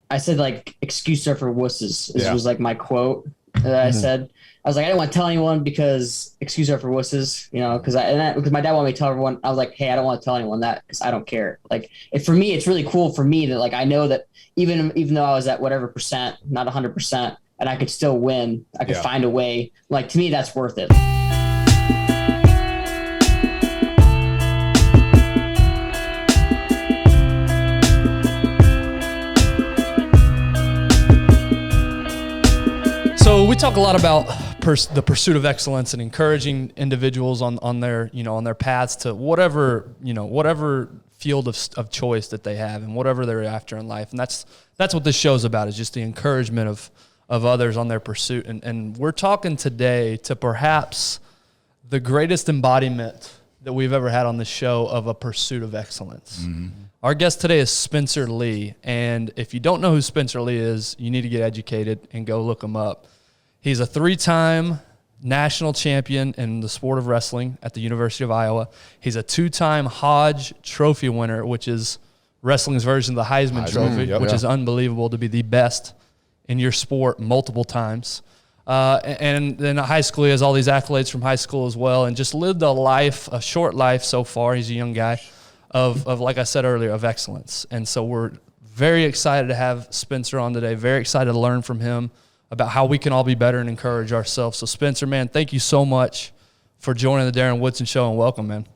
I said like excuses are for wusses. This Yeah. was like my quote that I said. I was like, I didn't want to tell anyone because excuses are for wusses, because because my dad wanted me to tell everyone. I was like, hey, I don't want to tell anyone that because I don't care. Like, for me, it's really cool for me that like I know that even though I was at whatever percent, not 100%, and I could still win, I could find a way. Like, to me, that's worth it. So we talk a lot about the pursuit of excellence and encouraging individuals on their on their paths to whatever field of choice that they have and whatever they're after in life. And that's what this show's about, is just the encouragement of others on their pursuit. And we're talking today to perhaps the greatest embodiment that we've ever had on this show of a pursuit of excellence. Mm-hmm. Our guest today is Spencer Lee. And if you don't know who Spencer Lee is, you need to get educated and go look him up. He's a 3-time national champion in the sport of wrestling at the University of Iowa. He's a 2-time Hodge Trophy winner, which is wrestling's version of the Heisman Trophy, which is unbelievable to be the best in your sport multiple times. And then at high school, he has all these accolades from high school as well, and just lived a short life so far. He's a young guy of like I said earlier, of excellence. And so we're very excited to have Spencer on today, very excited to learn from him about how we can all be better and encourage ourselves. So Spencer, man, thank you so much for joining the Darren Woodson Show, and welcome, man.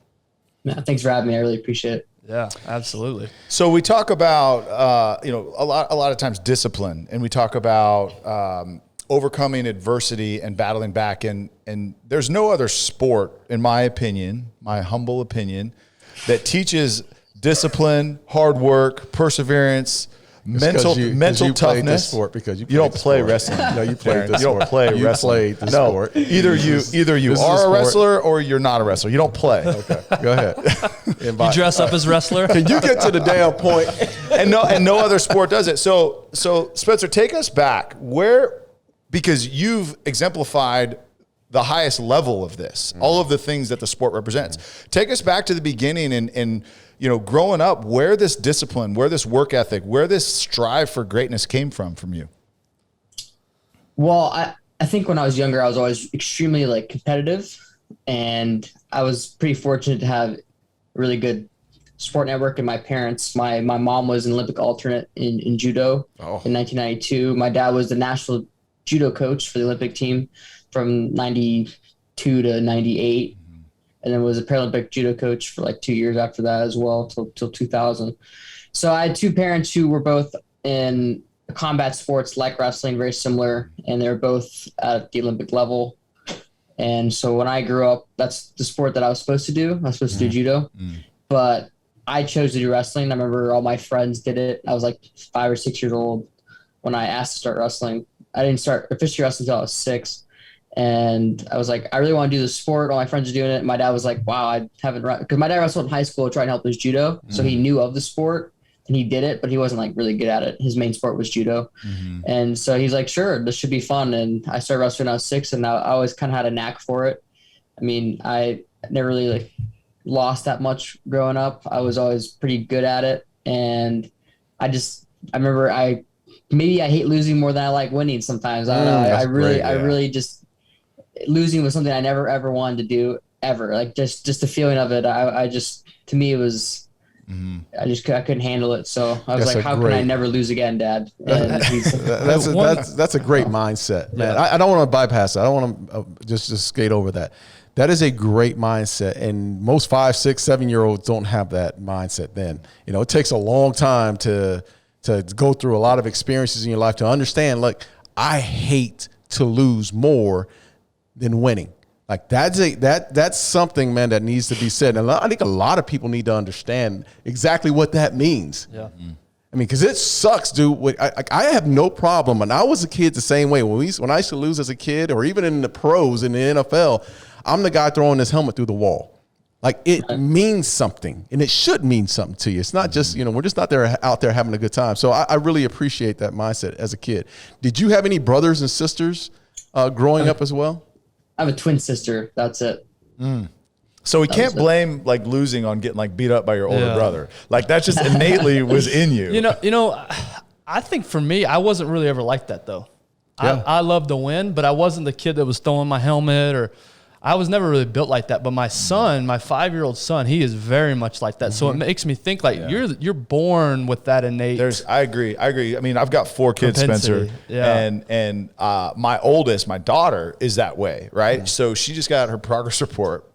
Yeah, thanks for having me. I really appreciate it. Yeah, absolutely. So we talk about, a lot of times discipline, and we talk about overcoming adversity and battling back. And there's no other sport, in my opinion, my humble opinion, that teaches discipline, hard work, perseverance, mental toughness. Sport because you don't play wrestling. No, you played this You don't play you wrestling. Played the sport. Either you are a wrestler or you're not a wrestler. You don't play. Okay, go ahead. You dress up as wrestler. Can you get to the damn point? And no other sport does it. So Spencer, take us back because you've exemplified the highest level of this, all of the things that the sport represents. Take us back to the beginning and growing up, where this discipline, where this work ethic, where this strive for greatness came from you. Well, I think when I was younger, I was always extremely competitive, and I was pretty fortunate to have a really good support network. And my parents, my mom was an Olympic alternate in Judo in 1992. My dad was the national Judo coach for the Olympic team from 92 to 98. And then was a Paralympic judo coach for 2 years after that as well, till 2000. So I had 2 parents who were both in combat sports like wrestling, very similar, and they're both at the Olympic level. And so when I grew up, that's the sport that I was supposed to do. I was supposed to do judo, but I chose to do wrestling. I remember all my friends did it. I was 5 or 6 years old when I asked to start wrestling. I didn't start officially wrestling until I was 6. And I was like, I really want to do this sport. All my friends are doing it. And my dad was like, wow, I haven't, because my dad wrestled in high school trying to help his judo. So he knew of the sport and he did it, but he wasn't really good at it. His main sport was judo. And so he's like, sure, this should be fun. And I started wrestling when I was 6, and I always kind of had a knack for it. I mean, I never really lost that much growing up. I was always pretty good at it. And I remember maybe I hate losing more than I like winning sometimes. I don't know. I really just, losing was something I never ever wanted to do ever. Just the feeling of it. To me it was, I couldn't handle it. So I was how can I never lose again, Dad? And that's a great mindset, man. I don't want to bypass that. I don't want to just skate over that. That is a great mindset, and most 5, 6, 7-year-olds don't have that mindset. Then it takes a long time to go through a lot of experiences in your life to understand. I hate to lose more than winning. That's something, man, that needs to be said. And I think a lot of people need to understand exactly what that means. Yeah. I mean, because it sucks, dude. I have no problem, and I was a kid the same way. When I used to lose as a kid, or even in the pros in the NFL, I'm the guy throwing this helmet through the wall. It means something, and it should mean something to you. It's not just, we're just not out there having a good time. So I really appreciate that mindset as a kid. Did you have any brothers and sisters growing up as well? I have a twin sister. That's it. So we can't blame losing on getting beat up by your older brother. That just innately was in you. I think for me, I wasn't really ever like that though. Yeah. I loved to win, but I wasn't the kid that was throwing my helmet, or I was never really built like that. But my son, my 5-year-old son, he is very much like that. So it makes me think like you're born with that innate. I agree. I mean, I've got 4 kids, propensity. Spencer, Yeah. and my oldest, my daughter, is that way, right? So she just got her progress report.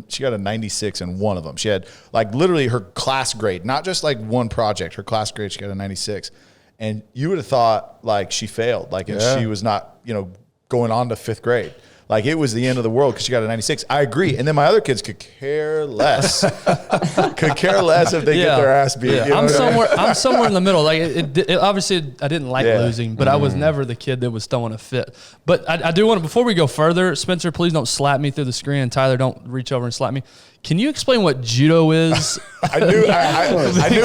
She got a 96 in one of them. She had like literally her class grade, not just like one project, her class grade, she got a 96. And you would have thought like she failed, like if she was not, going on to 5th grade. Like it was the end of the world because she got a 96. I agree. And then my other kids could care less. Could care less if they get their ass beat. Yeah. You know I'm somewhere in the middle. Like it obviously I didn't like losing, but I was never the kid that was throwing a fit. But I do want to, before we go further, Spencer, please don't slap me through the screen, and Tyler, don't reach over and slap me. Can you explain what judo is? I knew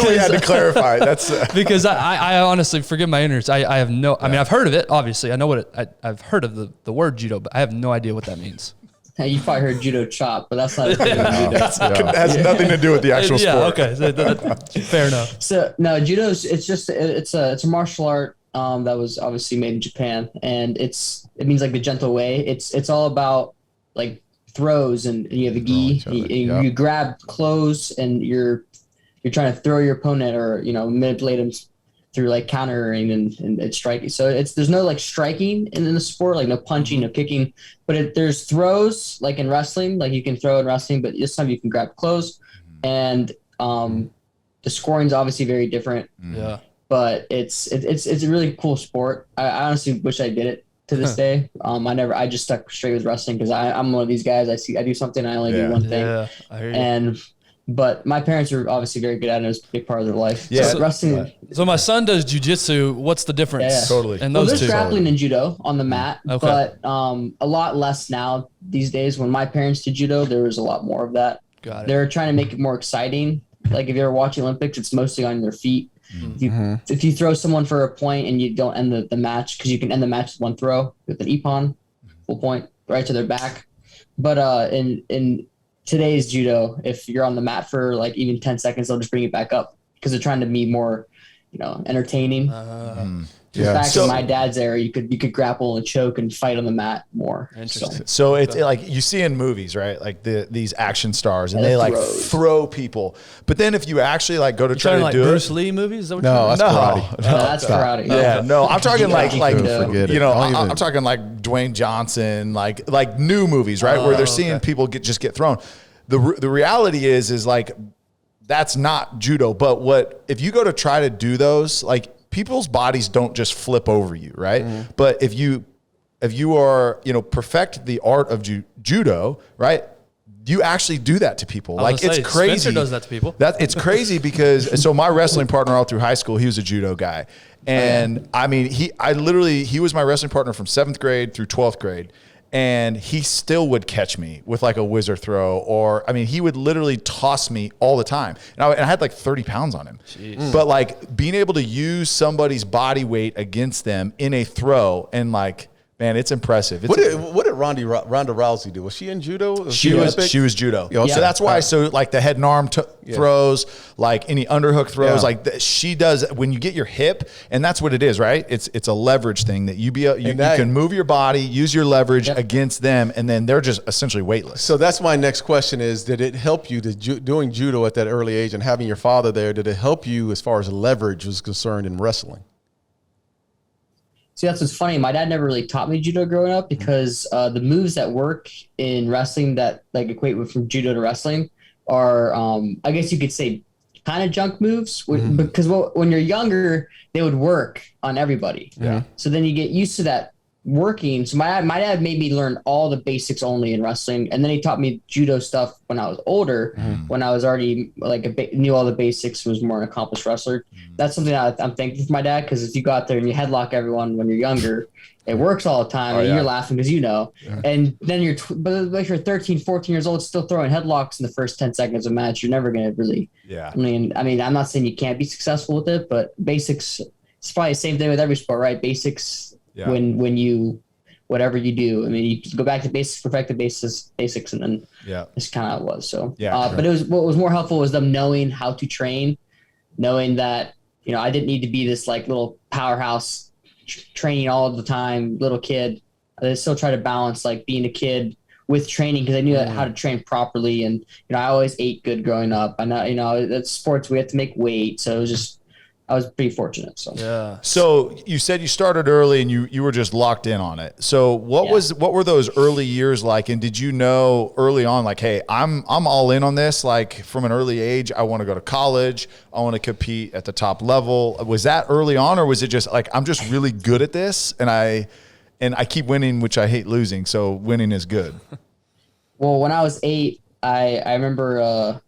we had to clarify. That's because I honestly, forgive my ignorance. I have no. I mean, I've heard of it. Obviously, I know what it. I've heard of the word judo, but I have no idea what that means. Hey, you probably heard judo chop, but that's not a judo. It has nothing to do with the actual sport. Okay, so fair enough. So no, judo's it's a martial art that was obviously made in Japan, and it means like the gentle way. It's all about like throws, and you have a gi, you grab clothes, and you're trying to throw your opponent or manipulate him through like countering and striking. So there's no like striking in the sport, like no punching, no kicking, but there's throws like in wrestling, like you can throw in wrestling, but this time you can grab clothes, and the scoring's obviously very different. Yeah, but it's a really cool sport. I honestly wish I did it to this day. I just stuck straight with wrestling because I'm one of these guys. I do something, I only do one thing. Yeah, I hear you. But my parents are obviously very good at it. It was a big part of their life. Yeah. So wrestling. So my son does jujitsu. What's the difference? Yeah. Totally. And Well, those there's two. grappling and judo on the mat, Okay. but a lot less now these days. When my parents did judo, there was a lot more of that. Got it. They're trying to make it more exciting. Like if you're watching Olympics, it's mostly on their feet. If you throw someone for a point and you don't end the match, because you can end the match with one throw with an ippon, full point right to their back. But in today's judo, if you're on the mat for like even 10 seconds, they'll just bring it back up because they're trying to be more, entertaining. Back in my dad's era, you could grapple and choke and fight on the mat more. Interesting. So it's like you see in movies, right? Like these action stars, and And they it like throws. throw people. But then if you actually like go to try Trying to like do Bruce it, Lee movies? Is that what No, you're that's talking karate. No, that's karate. yeah, no, I'm talking like Forget it. Don't even- I'm talking like Dwayne Johnson, like new movies, right? Where they're seeing people get thrown. The reality is like that's not judo. But if you go to try to do those, like people's bodies don't just flip over you, right? But if you are perfect the art of judo, right? You actually do that to people. Like it's crazy. Spencer does that to people. It's crazy because so my wrestling partner all through high school, he was a judo guy. And I mean, he was my wrestling partner from 7th grade through 12th grade. And he still would catch me with like a whizzer throw, or I mean, he would literally toss me all the time. And I had like 30 pounds on him. But like being able to use somebody's body weight against them in a throw, and like, man, it's impressive. What did Ronda Rousey do? Was she in judo? She was judo. Yeah. So that's why. So like the head and arm throws, like any underhook throws, like she does when you get your hip, and that's what it is, right? It's a leverage thing that you can move your body, use your leverage against them, and then they're just essentially weightless. So that's my next question: is did it help you doing judo at that early age and having your father there? Did it help you as far as leverage was concerned in wrestling? See, that's what's funny. My dad never really taught me judo growing up because the moves that work in wrestling that like equate with from judo to wrestling are, I guess you could say, kind of junk moves. Because when you're younger, they would work on everybody. Yeah. So then you get used to that working. So my dad made me learn all the basics only in wrestling, and then he taught me judo stuff when I was older, when I was already like knew all the basics, was more an accomplished wrestler. That's something I'm thankful for my dad, because if you go out there and you headlock everyone when you're younger, it works all the time, and you're laughing because and then but if you're 13, 14 years old, still throwing headlocks in the first 10 seconds of a match, you're never going to really. I mean, I'm not saying you can't be successful with it, but basics. It's probably the same thing with every sport, right? Basics. When you, whatever you do, I mean, you go back to basics, perfect the basics, and then it's kind of how it was. So, but it was, what was more helpful was them knowing how to train, knowing that I didn't need to be this like little powerhouse training all the time, little kid. I still try to balance like being a kid with training because I knew how to train properly. And, I always ate good growing up. I know, that's sports. We had to make weight. So it was just, I was pretty fortunate. So, Yeah. So you said you started early and you were just locked in on it. So what were those early years like? And did you know early on, like, hey, I'm all in on this. Like from an early age, I want to go to college. I want to compete at the top level. Was that early on, or was it just like, I'm just really good at this and I keep winning, which I hate losing. So winning is good. Well, when I was 8, I remember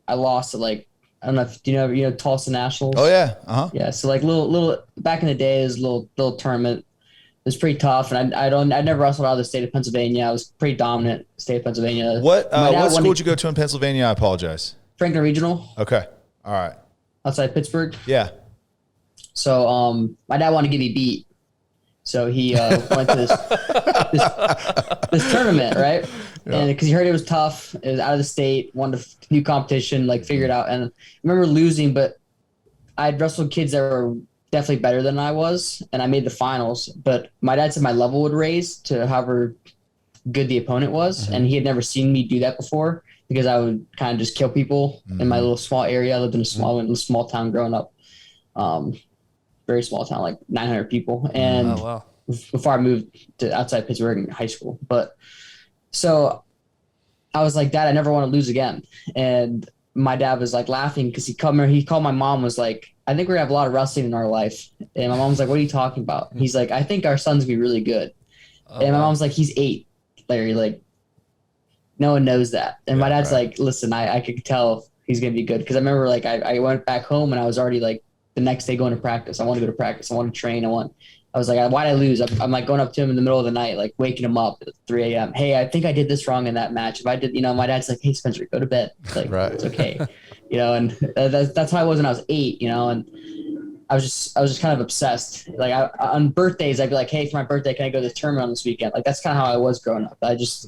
I lost at like, I don't know if you know Tulsa Nationals. Oh yeah. Uh-huh. Yeah. So like little back in the day, it was a little tournament. It was pretty tough. And I never wrestled out of the state of Pennsylvania. I was pretty dominant state of Pennsylvania. What school did you go to in Pennsylvania? I apologize. Franklin Regional. Okay. All right. Outside Pittsburgh. Yeah. So my dad wanted to get me beat. So he went to this tournament, right? Yeah. And because he heard it was tough, it was out of the state, wanted a new competition, like figure it out. And I remember losing, but I'd wrestled kids that were definitely better than I was, and I made the finals. But my dad said my level would raise to however good the opponent was, and he had never seen me do that before because I would kind of just kill people in my little small area. I lived in a small town growing up. Very small town, like 900 people. And before I moved to outside Pittsburgh in high school. But so I was like, Dad, I never want to lose again. And my dad was like laughing because he called my mom, was like, I think we're gonna have a lot of wrestling in our life. And my mom was like, what are you talking about? He's like, I think our son's gonna be really good. And my mom's like, he's 8, Larry, like no one knows that. And my dad's like, listen, I could tell he's gonna be good. Because I remember like I went back home and I was already like the next day going to practice. I want to go to practice. I want to train. I was like, why'd I lose? I'm like going up to him in the middle of the night, like waking him up at 3 a.m. Hey, I think I did this wrong in that match. If I did, my dad's like, hey, Spencer, go to bed. Like, it's okay. And that's how I was when I was 8, and I was just kind of obsessed. Like on birthdays, I'd be like, hey, for my birthday, can I go to the tournament on this weekend? Like, that's kind of how I was growing up.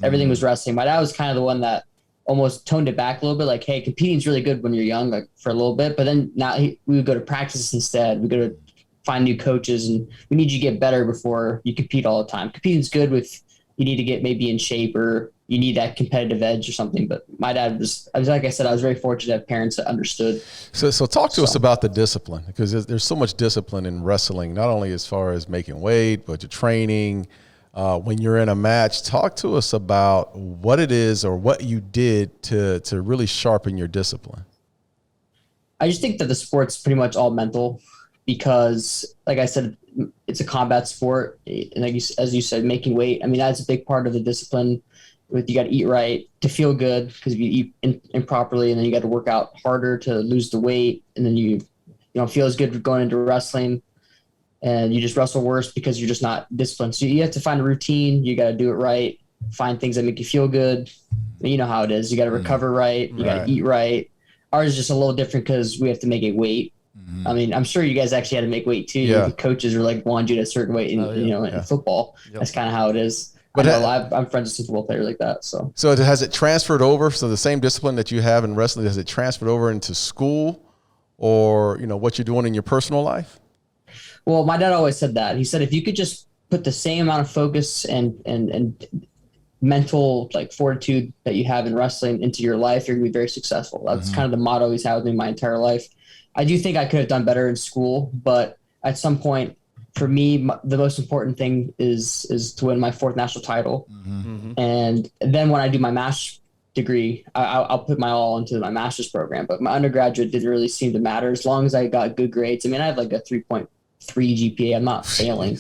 Everything was wrestling. My dad was kind of the one that almost toned it back a little bit. Like, hey, competing's really good when you're young, like for a little bit, but then now we would go to practice instead. We go to find new coaches, and we need you to get better before you compete all the time. Competing's good with, you need to get maybe in shape or you need that competitive edge or something. But my dad like I said, I was very fortunate to have parents that understood. So talk to us about the discipline, because there's so much discipline in wrestling, not only as far as making weight, but your training. When you're in a match, talk to us about what it is or what you did to really sharpen your discipline. I just think that the sport's pretty much all mental because, like I said, it's a combat sport. And as you said, making weight, I mean, that's a big part of the discipline. You got to eat right to feel good, because if you eat improperly, and then you got to work out harder to lose the weight, and then you don't feel as good going into wrestling. And you just wrestle worse because you're just not disciplined. So you have to find a routine. You got to do it right. Find things that make you feel good. You know how it is. You got to recover right. You got to eat right. Ours is just a little different because we have to make a weight. I mean, I'm sure you guys actually had to make weight too. The coaches are like wanting you to a certain weight in football. That's kind of how it is. But I'm friends with some football players like that. So has it transferred over? So the same discipline that you have in wrestling, has it transferred over into school, or what you're doing in your personal life? Well, my dad always said that. He said, if you could just put the same amount of focus and mental like fortitude that you have in wrestling into your life, you're going to be very successful. That's kind of the motto he's had with me my entire life. I do think I could have done better in school, but at some point, for me, the most important thing is to win my 4th national title. And then when I do my master's degree, I'll put my all into my master's program. But my undergraduate didn't really seem to matter as long as I got good grades. I mean, I have like a 3.3 GPA. I'm not failing.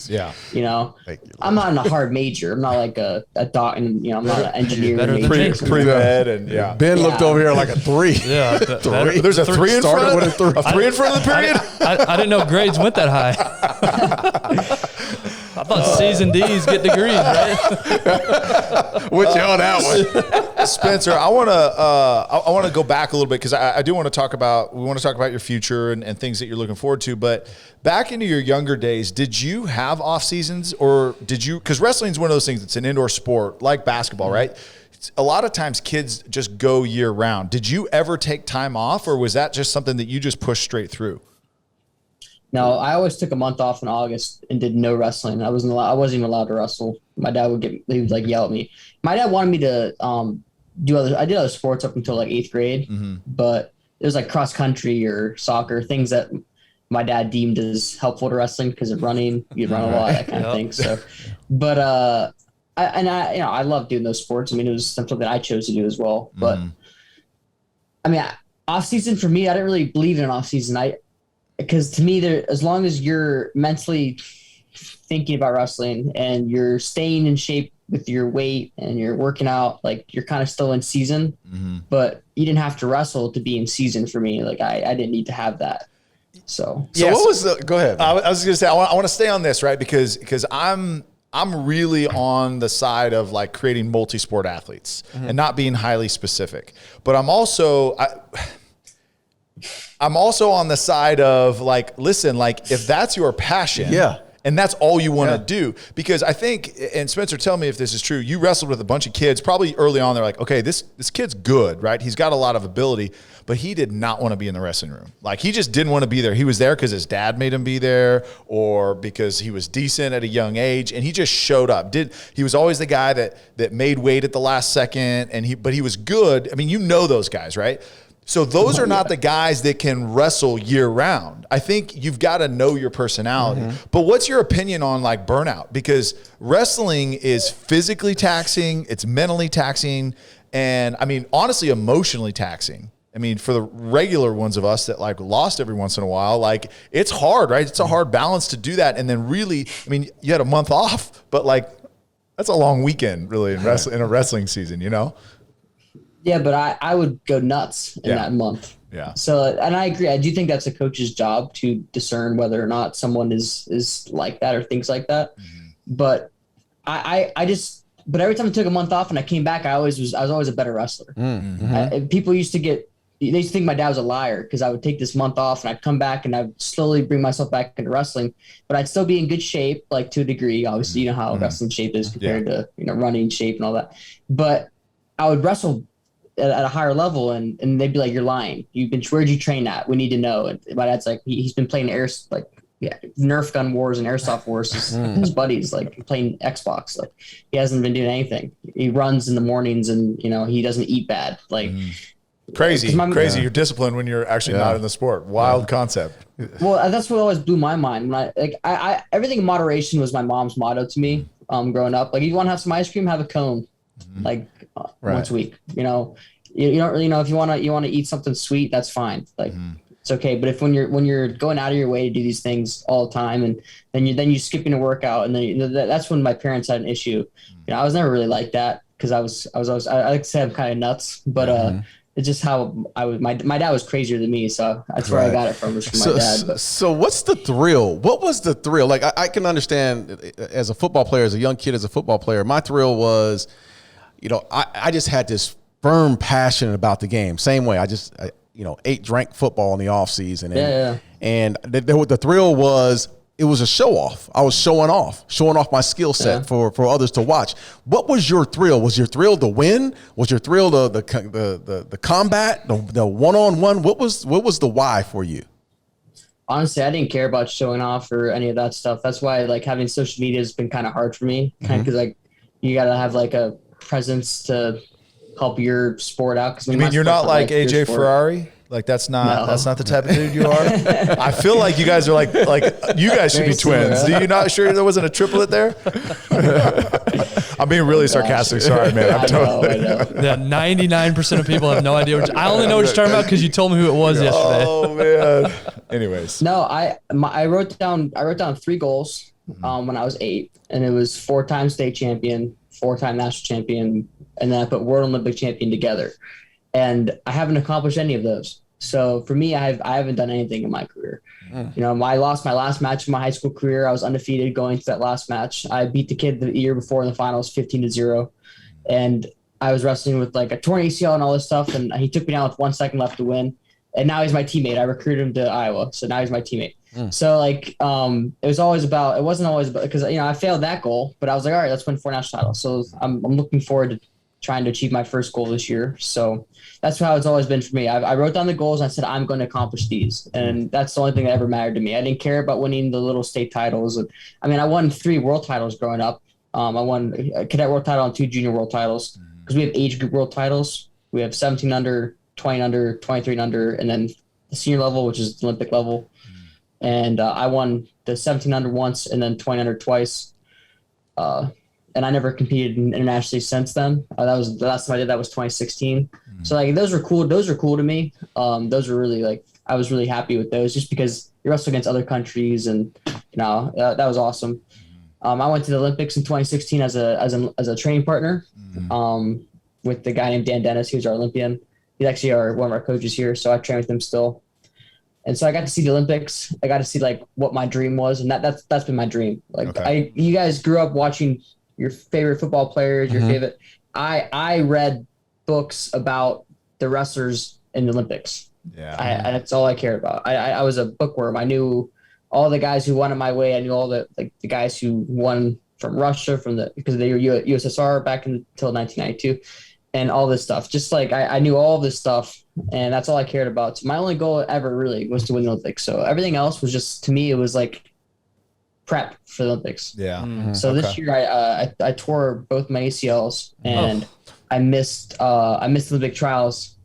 I'm not in a hard major. I'm not like a doc, and I'm not an engineer. Pre-med and Ben looked over here like a 3. Yeah, 3. There's a 3 in front. With a 3. A 3 in front of the period. I didn't know grades went that high. I thought C's and D's get degrees, right? With you on that one, Spencer. I want to go back a little bit because I do want to talk about your future and things that you're looking forward to. But back into your younger days, did you have off seasons, or did you? Because wrestling is one of those things. It's an indoor sport like basketball, right? A lot of times kids just go year round. Did you ever take time off, or was that just something that you just pushed straight through? No, I always took a month off in August and did no wrestling. I wasn't even allowed to wrestle. My dad he would like yell at me. My dad wanted me to I did other sports up until like 8th grade, but it was like cross country or soccer, things that my dad deemed as helpful to wrestling because of running. You'd run a lot, that kind of thing. So, but I love doing those sports. I mean, it was something that I chose to do as well. But I mean, off season for me, I didn't really believe in an off season. Because to me, as long as you're mentally thinking about wrestling and you're staying in shape with your weight and you're working out, like you're kind of still in season, but you didn't have to wrestle to be in season for me. Like I didn't need to have that. So what was go ahead. I was going to say, I want to stay on this, right? Because I'm really on the side of like creating multi-sport athletes and not being highly specific, but I'm also on the side of like, listen, like if that's your passion, and that's all you want to do, because I think, and Spencer, tell me if this is true, you wrestled with a bunch of kids probably early on. They're like, okay, this kid's good, right? He's got a lot of ability, but he did not want to be in the wrestling room. Like he just didn't want to be there. He was there because his dad made him be there or because he was decent at a young age, and he just showed up. He was always the guy that made weight at the last second, but he was good. I mean, you know those guys, right? So those are not the guys that can wrestle year round. I think you've got to know your personality. But what's your opinion on like burnout? Because wrestling is physically taxing, it's mentally taxing, and I mean, honestly, emotionally taxing. I mean, for the regular ones of us that like lost every once in a while, like it's hard, right? It's a hard balance to do that. And then really, I mean, you had a month off, but like that's a long weekend really in a wrestling season, you know? Yeah, but I would go nuts in that month. Yeah. So, and I agree. I do think that's a coach's job to discern whether or not someone is like that or things like that. But but every time I took a month off and I came back, I was always a better wrestler. People used to think my dad was a liar because I would take this month off and I'd come back and I'd slowly bring myself back into wrestling, but I'd still be in good shape, like to a degree. Obviously, you know how wrestling shape is compared to running shape and all that. But I would wrestle at a higher level and they'd be like, you're lying. Where'd you train at? We need to know. And my dad's like, he's been playing Nerf gun wars and airsoft wars. His buddies like playing Xbox. Like he hasn't been doing anything. He runs in the mornings and he doesn't eat bad. Like crazy. You're disciplined when you're actually not in the sport. Wild concept. Well, that's what always blew my mind. When I everything in moderation was my mom's motto to me. Growing up, like, you want to have some ice cream, have a cone, once a week. You don't really know if you want to eat something sweet, that's fine. Like it's okay. But if when you're going out of your way to do these things all the time, and then you skipping a workout, and then that's when my parents had an issue. I was never really like that because I like to say I'm kind of nuts, but it's just how my dad was crazier than me, so that's where I got it from, was from my dad. But. So what's the thrill? What was the thrill? Like I can understand as a football player, as a young kid, as a football player, my thrill was, I just had this firm passion about the game. Same way, I ate, drank football in the off season, and the thrill was, it was a show off. I was showing off my skill set for others to watch. What was your thrill? Was your thrill to win? Was your thrill the combat, the one-on-one? What was the why for you? Honestly, I didn't care about showing off or any of that stuff. That's why having social media has been kind of hard for me, because you got to have a presence to help your sport out. You mean you're not like AJ Ferrari? Like that's not the type of dude you are. I feel like you guys are like you guys should be twins. Do you not sure there wasn't a triplet there? I'm being really sarcastic. Sorry, man. I know. Yeah, 99% of people have no idea. I only know what you're talking about because you told me who it was yesterday. Oh man. Anyways, no, I wrote down 3 goals when I was 8, and it was 4-time state champion, 4-time national champion, and then I put World Olympic champion together. And I haven't accomplished any of those. So for me, I haven't done anything in my career. I lost my last match in my high school career. I was undefeated going to that last match. I beat the kid the year before in the finals 15-0. And I was wrestling with a torn ACL and all this stuff. And he took me down with 1 second left to win. And now he's my teammate. I recruited him to Iowa. So now he's my teammate. So it wasn't always about, because I failed that goal, but I was like, all right, let's win 4 national titles. So I'm looking forward to trying to achieve my first goal this year. So that's how it's always been for me. I wrote down the goals and I said, I'm going to accomplish these. And that's the only thing that ever mattered to me. I didn't care about winning the little state titles. I mean, I won 3 world titles growing up. I won a cadet world title and 2 junior world titles because we have age group world titles. We have 17 under, 20 under, 23 and under, and then the senior level, which is the Olympic level. And I won the 17 under once and then 20 under twice. And I never competed internationally since then. That was the last time I did that was 2016. So like those were cool. Those were cool to me. Those were really like I was really happy with those just because you wrestle against other countries and that was awesome. I went to the Olympics in 2016 as a training partner with the guy named Dan Dennis. He was our Olympian. He's actually one of our coaches here, so I train with him still. And so I got to see the Olympics. I got to see like what my dream was, and that's been my dream. Like you guys grew up watching your favorite football players, your favorite. I read books about the wrestlers in the Olympics. Yeah, that's all I cared about. I was a bookworm. I knew all the guys who won in my way. I knew all the guys who won from Russia because they were USSR back until 1992, and all this stuff. Just like I knew all this stuff, and that's all I cared about. So my only goal ever really was to win the Olympics. So everything else was just, to me, it was like prep for the Olympics. Yeah. So this year I tore both my ACLs and I missed the Olympic trials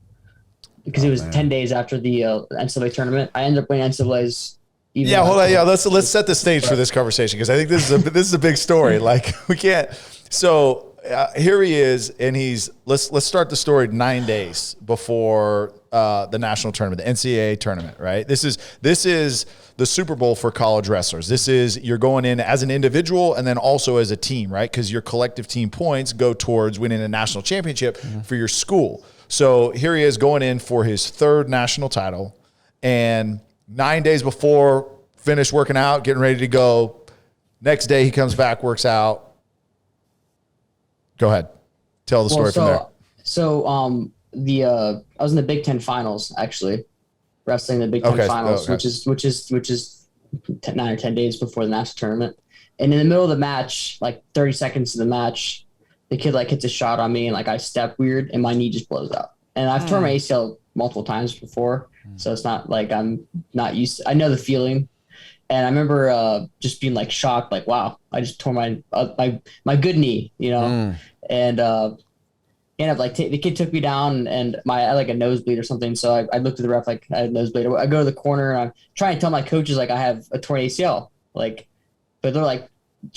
because it was 10 days after the NCAA tournament. I ended up winning NCAA's. Hold on. Yeah, let's set the stage for this conversation because I think this is a big story. Like we can't. So here he is, and let's start the story 9 days before the national tournament, the NCAA tournament, right? This is the Super Bowl for college wrestlers. This is, you're going in as an individual and then also as a team, right? Because your collective team points go towards winning a national championship for your school. So here he is going in for his 3rd national title, and 9 days before, finished working out, getting ready to go. Next day he comes back, works out. Go ahead. Tell the story from there. So I was in the Big Ten finals, actually, wrestling the Big Ten finals, which is 9 or 10 days before the national tournament. And in the middle of the match, like 30 seconds of the match, the kid like hits a shot on me and like I step weird and my knee just blows out. And I've torn my ACL multiple times before, so it's not like I'm not used to, I know the feeling. And I remember just being like shocked, like, wow, I just tore my good knee, and ended up like the kid took me down and I had like a nosebleed or something. So I looked at the ref like I had a nosebleed. I go to the corner and I'm trying to tell my coaches like I have a torn ACL, like, but they're like,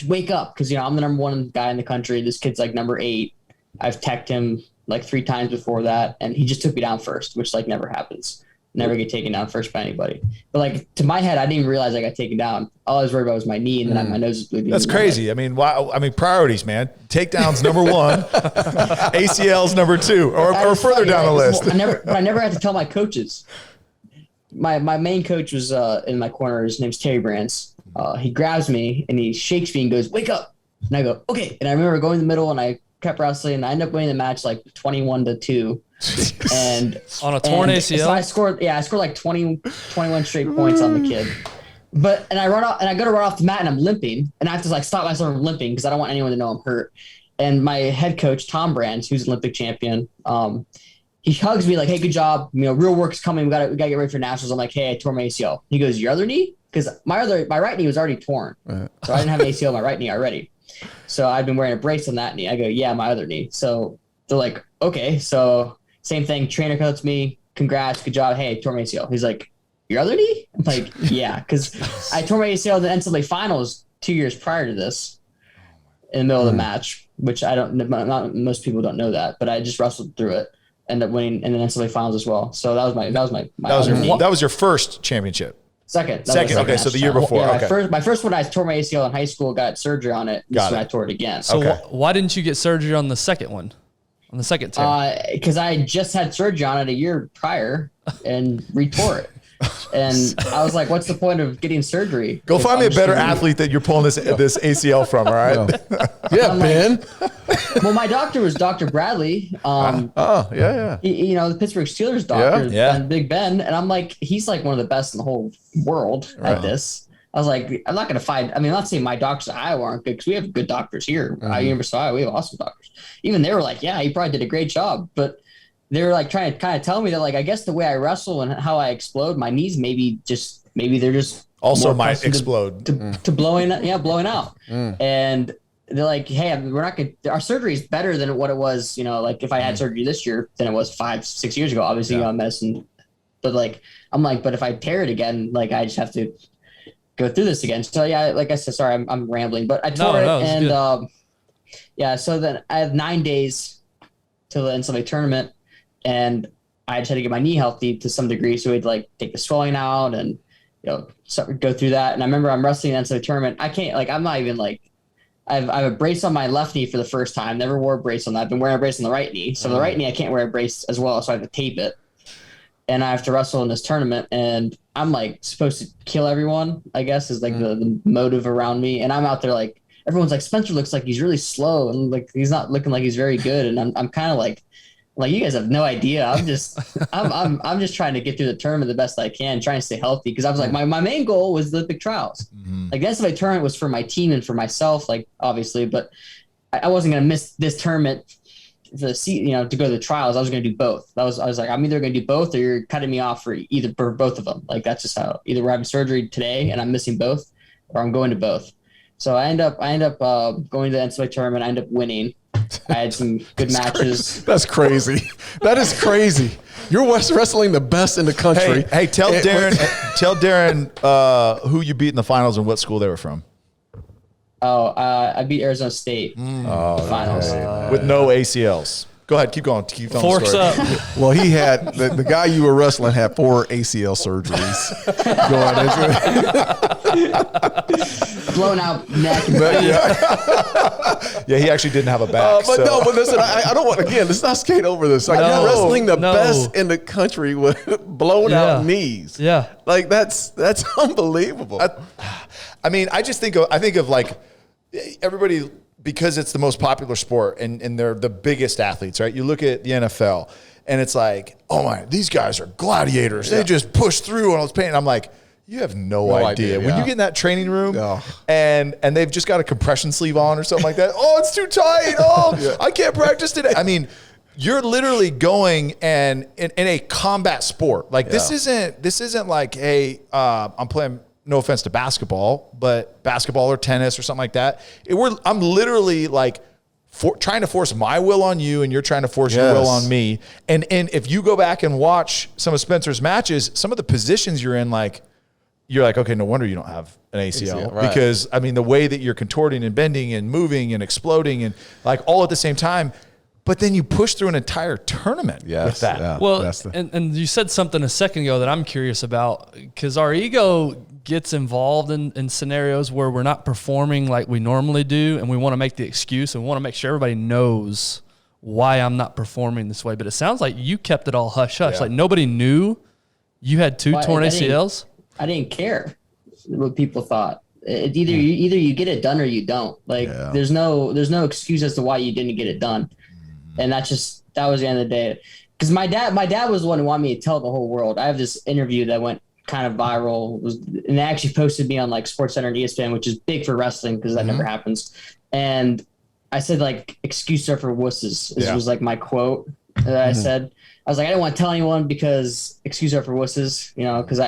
wake up, because I'm the number 1 guy in the country. This kid's like number 8. I've teched him like 3 times before that, and he just took me down first, which like never happens. Never get taken down first by anybody. But like to my head, I didn't even realize I got taken down. All I was worried about was my knee, and then my nose was bleeding. That's crazy. I mean, priorities, man. Takedowns number 1, ACLs number 2, or further down the list. I never had to tell my coaches. My main coach was in my corner. His name's Terry Brands. He grabs me and he shakes me and goes, "Wake up!" And I go, "Okay." And I remember going in the middle and I kept wrestling, and I ended up winning the match like 21-2. And on a torn ACL. So I scored like 21 straight points on the kid. And I go to run off the mat and I'm limping, and I have to like stop myself from limping because I don't want anyone to know I'm hurt. And my head coach, Tom Brands, who's an Olympic champion, he hugs me like, "Hey, good job. Real work's coming. We gotta get ready for nationals." I'm like, "Hey, I tore my ACL." He goes, "Your other knee?" Because my right knee was already torn. Right. So I didn't have an ACL on my right knee already. So I'd been wearing a brace on that knee. I go, "Yeah, my other knee." So they're like, "Okay." So same thing. Trainer comes to me, "Congrats, good job. Hey, I tore my ACL." He's like, "Your other knee?" I'm like, "Yeah," because I tore my ACL in the NCAA finals 2 years prior to this in the middle of the match, which not most people don't know that, but I just wrestled through it. Ended up winning in the NCAA finals as well. So that was your first championship. Second. Okay, so the year before. Yeah, my first one, I tore my ACL in high school, got surgery on it. This one I tore it again. So why didn't you get surgery on the second one? On the second tear? Because I just had surgery on it a year prior and retore it. And I was like, what's the point of getting surgery? Go find me a better athlete that you're pulling this ACL from, all right? Yeah, Ben. Well, my doctor was Dr. Bradley. Yeah. The Pittsburgh Steelers doctor, Big Ben. And I'm like, he's like one of the best in the whole world at this. I was like, I'm not going to find, I mean, I'm not saying my doctors at Iowa aren't good because we have good doctors here. University of Iowa, we have awesome doctors. Even they were like, yeah, you probably did a great job. But they were like trying to kind of tell me that, like, I guess the way I wrestle and how I explode, my knees maybe they're just also might explode to blowing out. And they're like, hey, we're not going to, our surgery is better than what it was, like if I had surgery this year than it was 5-6 years ago, obviously on medicine. But like, I'm like, but if I tear it again, like I just have to go through this again. So yeah, like I said, sorry, I'm rambling, but I tore it. And so then I have 9 days till the NCAA tournament, and I just had to get my knee healthy to some degree. So we'd like take the swelling out and, go through that. And I remember I'm wrestling in the NCAA tournament. I can't, like, I'm not even like, I have a brace on my left knee for the first time. Never wore a brace on that. I've been wearing a brace on the right knee. So the right knee, I can't wear a brace as well. So I have to tape it. And I have to wrestle in this tournament, and I'm like supposed to kill everyone, I guess, is like the motive around me. And I'm out there like, everyone's like, Spencer looks like he's really slow, and like he's not looking like he's very good. And I'm kind of like you guys have no idea. I'm just I'm just trying to get through the tournament the best I can, trying to stay healthy, because I was like, my main goal was the Olympic trials. Like the NCAA tournament was for my team and for myself, like obviously, but I wasn't gonna miss this tournament to go to the trials. I was going to do both. I was like, I'm either going to do both, or you're cutting me off for both of them. Like that's just how, either we're having surgery today and I'm missing both, or I'm going to both. So I end up going to the NCAA tournament. I end up winning. I had some good matches. That's crazy. That is crazy. You're wrestling the best in the country. Hey, tell Darren who you beat in the finals and what school they were from. I beat Arizona State finals with no ACLs. Go ahead, keep going. Keep telling Forks the story. up. Well, he had the guy you were wrestling had 4 ACL surgeries going into it. Blown out neck. Yeah, he actually didn't have a back. But listen, I don't want, again, let's not skate over this. Like, you're wrestling the best in the country with blown out knees. Yeah. Like that's unbelievable. I mean, I think of like everybody, because it's the most popular sport and they're the biggest athletes, right? You look at the NFL and it's like, oh my, these guys are gladiators. They just push through on all this pain. And I'm like, you have no idea. When you get in that training room and they've just got a compression sleeve on or something like that. Oh, it's too tight. Oh, I can't practice today. I mean, you're literally going and in a combat sport. Like this isn't like, hey, I'm playing, no offense to basketball, but basketball or tennis or something like that. I'm literally like trying to force my will on you, and you're trying to force your will on me. And if you go back and watch some of Spencer's matches, some of the positions you're in, like you're like, okay, no wonder you don't have an ACL, right? Because I mean, the way that you're contorting and bending and moving and exploding and like all at the same time. But then you push through an entire tournament with that. Yeah, well, and you said something a second ago that I'm curious about, because our ego gets involved in scenarios where we're not performing like we normally do, and we want to make the excuse and we want to make sure everybody knows why I'm not performing this way. But it sounds like you kept it all hush-hush. Like nobody knew you had 2 torn ACLs? I didn't care what people thought. Either you get it done or you don't. Like there's no excuse as to why you didn't get it done. And that was the end of the day. Because my dad was the one who wanted me to tell the whole world. I have this interview that went kind of viral, and they actually posted me on like SportsCenter and ESPN, which is big for wrestling because that never happens. And I said like, "Excuse her for wusses." This was like my quote that I said. I was like, I didn't want to tell anyone because excuse her for wusses, because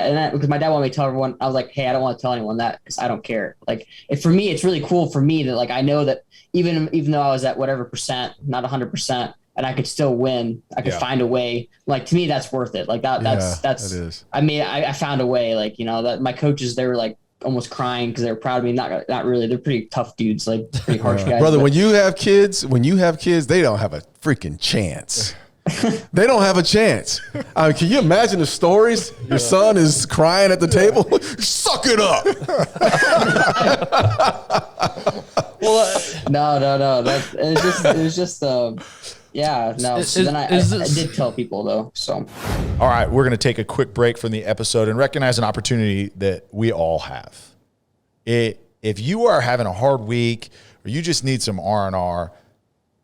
my dad wanted me to tell everyone. I was like, hey, I don't want to tell anyone that because I don't care. Like, for me, it's really cool for me that like I know that even though I was at whatever percent, not 100%, and I could still win, I could find a way. Like, to me, that's worth it. Like that's it is. I mean, I found a way. Like, that my coaches, they were like almost crying because they were proud of me. Not really. They're pretty tough dudes, like pretty harsh guys. Brother, when you have kids, they don't have a freaking chance. They don't have a chance. I mean, can you imagine the stories? Your son is crying at the table. Suck it up. Well, no. It was just. Yeah, no. So then I did tell people though. So. All right, we're going to take a quick break from the episode and recognize an opportunity that we all have. If you are having a hard week or you just need some R&R,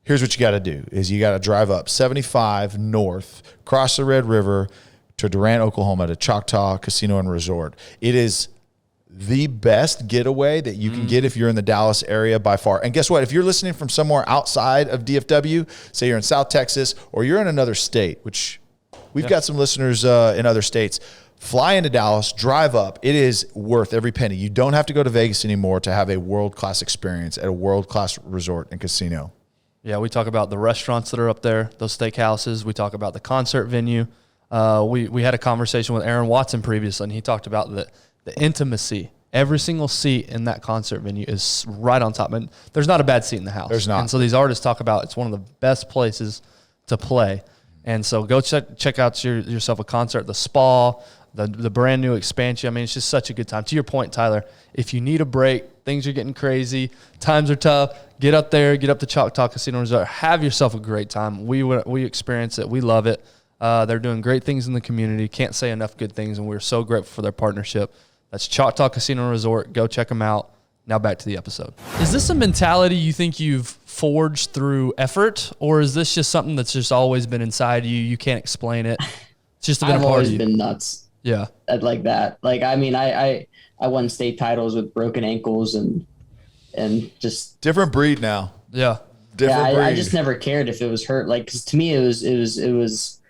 here's what you got to do is you got to drive up 75 north, cross the Red River to Durant, Oklahoma, to Choctaw Casino and Resort. It is the best getaway that you can get if you're in the Dallas area by far. And guess what? If you're listening from somewhere outside of DFW, say you're in South Texas or you're in another state, which we've got some listeners in other states, fly into Dallas, drive up. It is worth every penny. You don't have to go to Vegas anymore to have a world-class experience at a world-class resort and casino. Yeah, we talk about the restaurants that are up there, those steakhouses. We talk about the concert venue. We had a conversation with Aaron Watson previously, and he talked about the intimacy. Every single seat in that concert venue is right on top. And there's not a bad seat in the house. There's not. And so these artists talk about it's one of the best places to play. And so go check out yourself a concert at the Spa, the brand new expansion. I mean, it's just such a good time. To your point, Tyler, if you need a break, things are getting crazy, times are tough, get up there, get up to Choctaw Casino Resort, have yourself a great time. We experience it. We love it. They're doing great things in the community. Can't say enough good things, and we're so grateful for their partnership. That's Choctaw Casino Resort. Go check them out. Now back to the episode. Is this a mentality you think you've forged through effort, or is this just something that's just always been inside you? You can't explain it. It's just been a part of you. I've always been nuts. Yeah. Like that. Like, I mean, I won state titles with broken ankles and just Different breed now. Yeah. Different breed. I just never cared if it was hurt. Like, 'cause to me, it was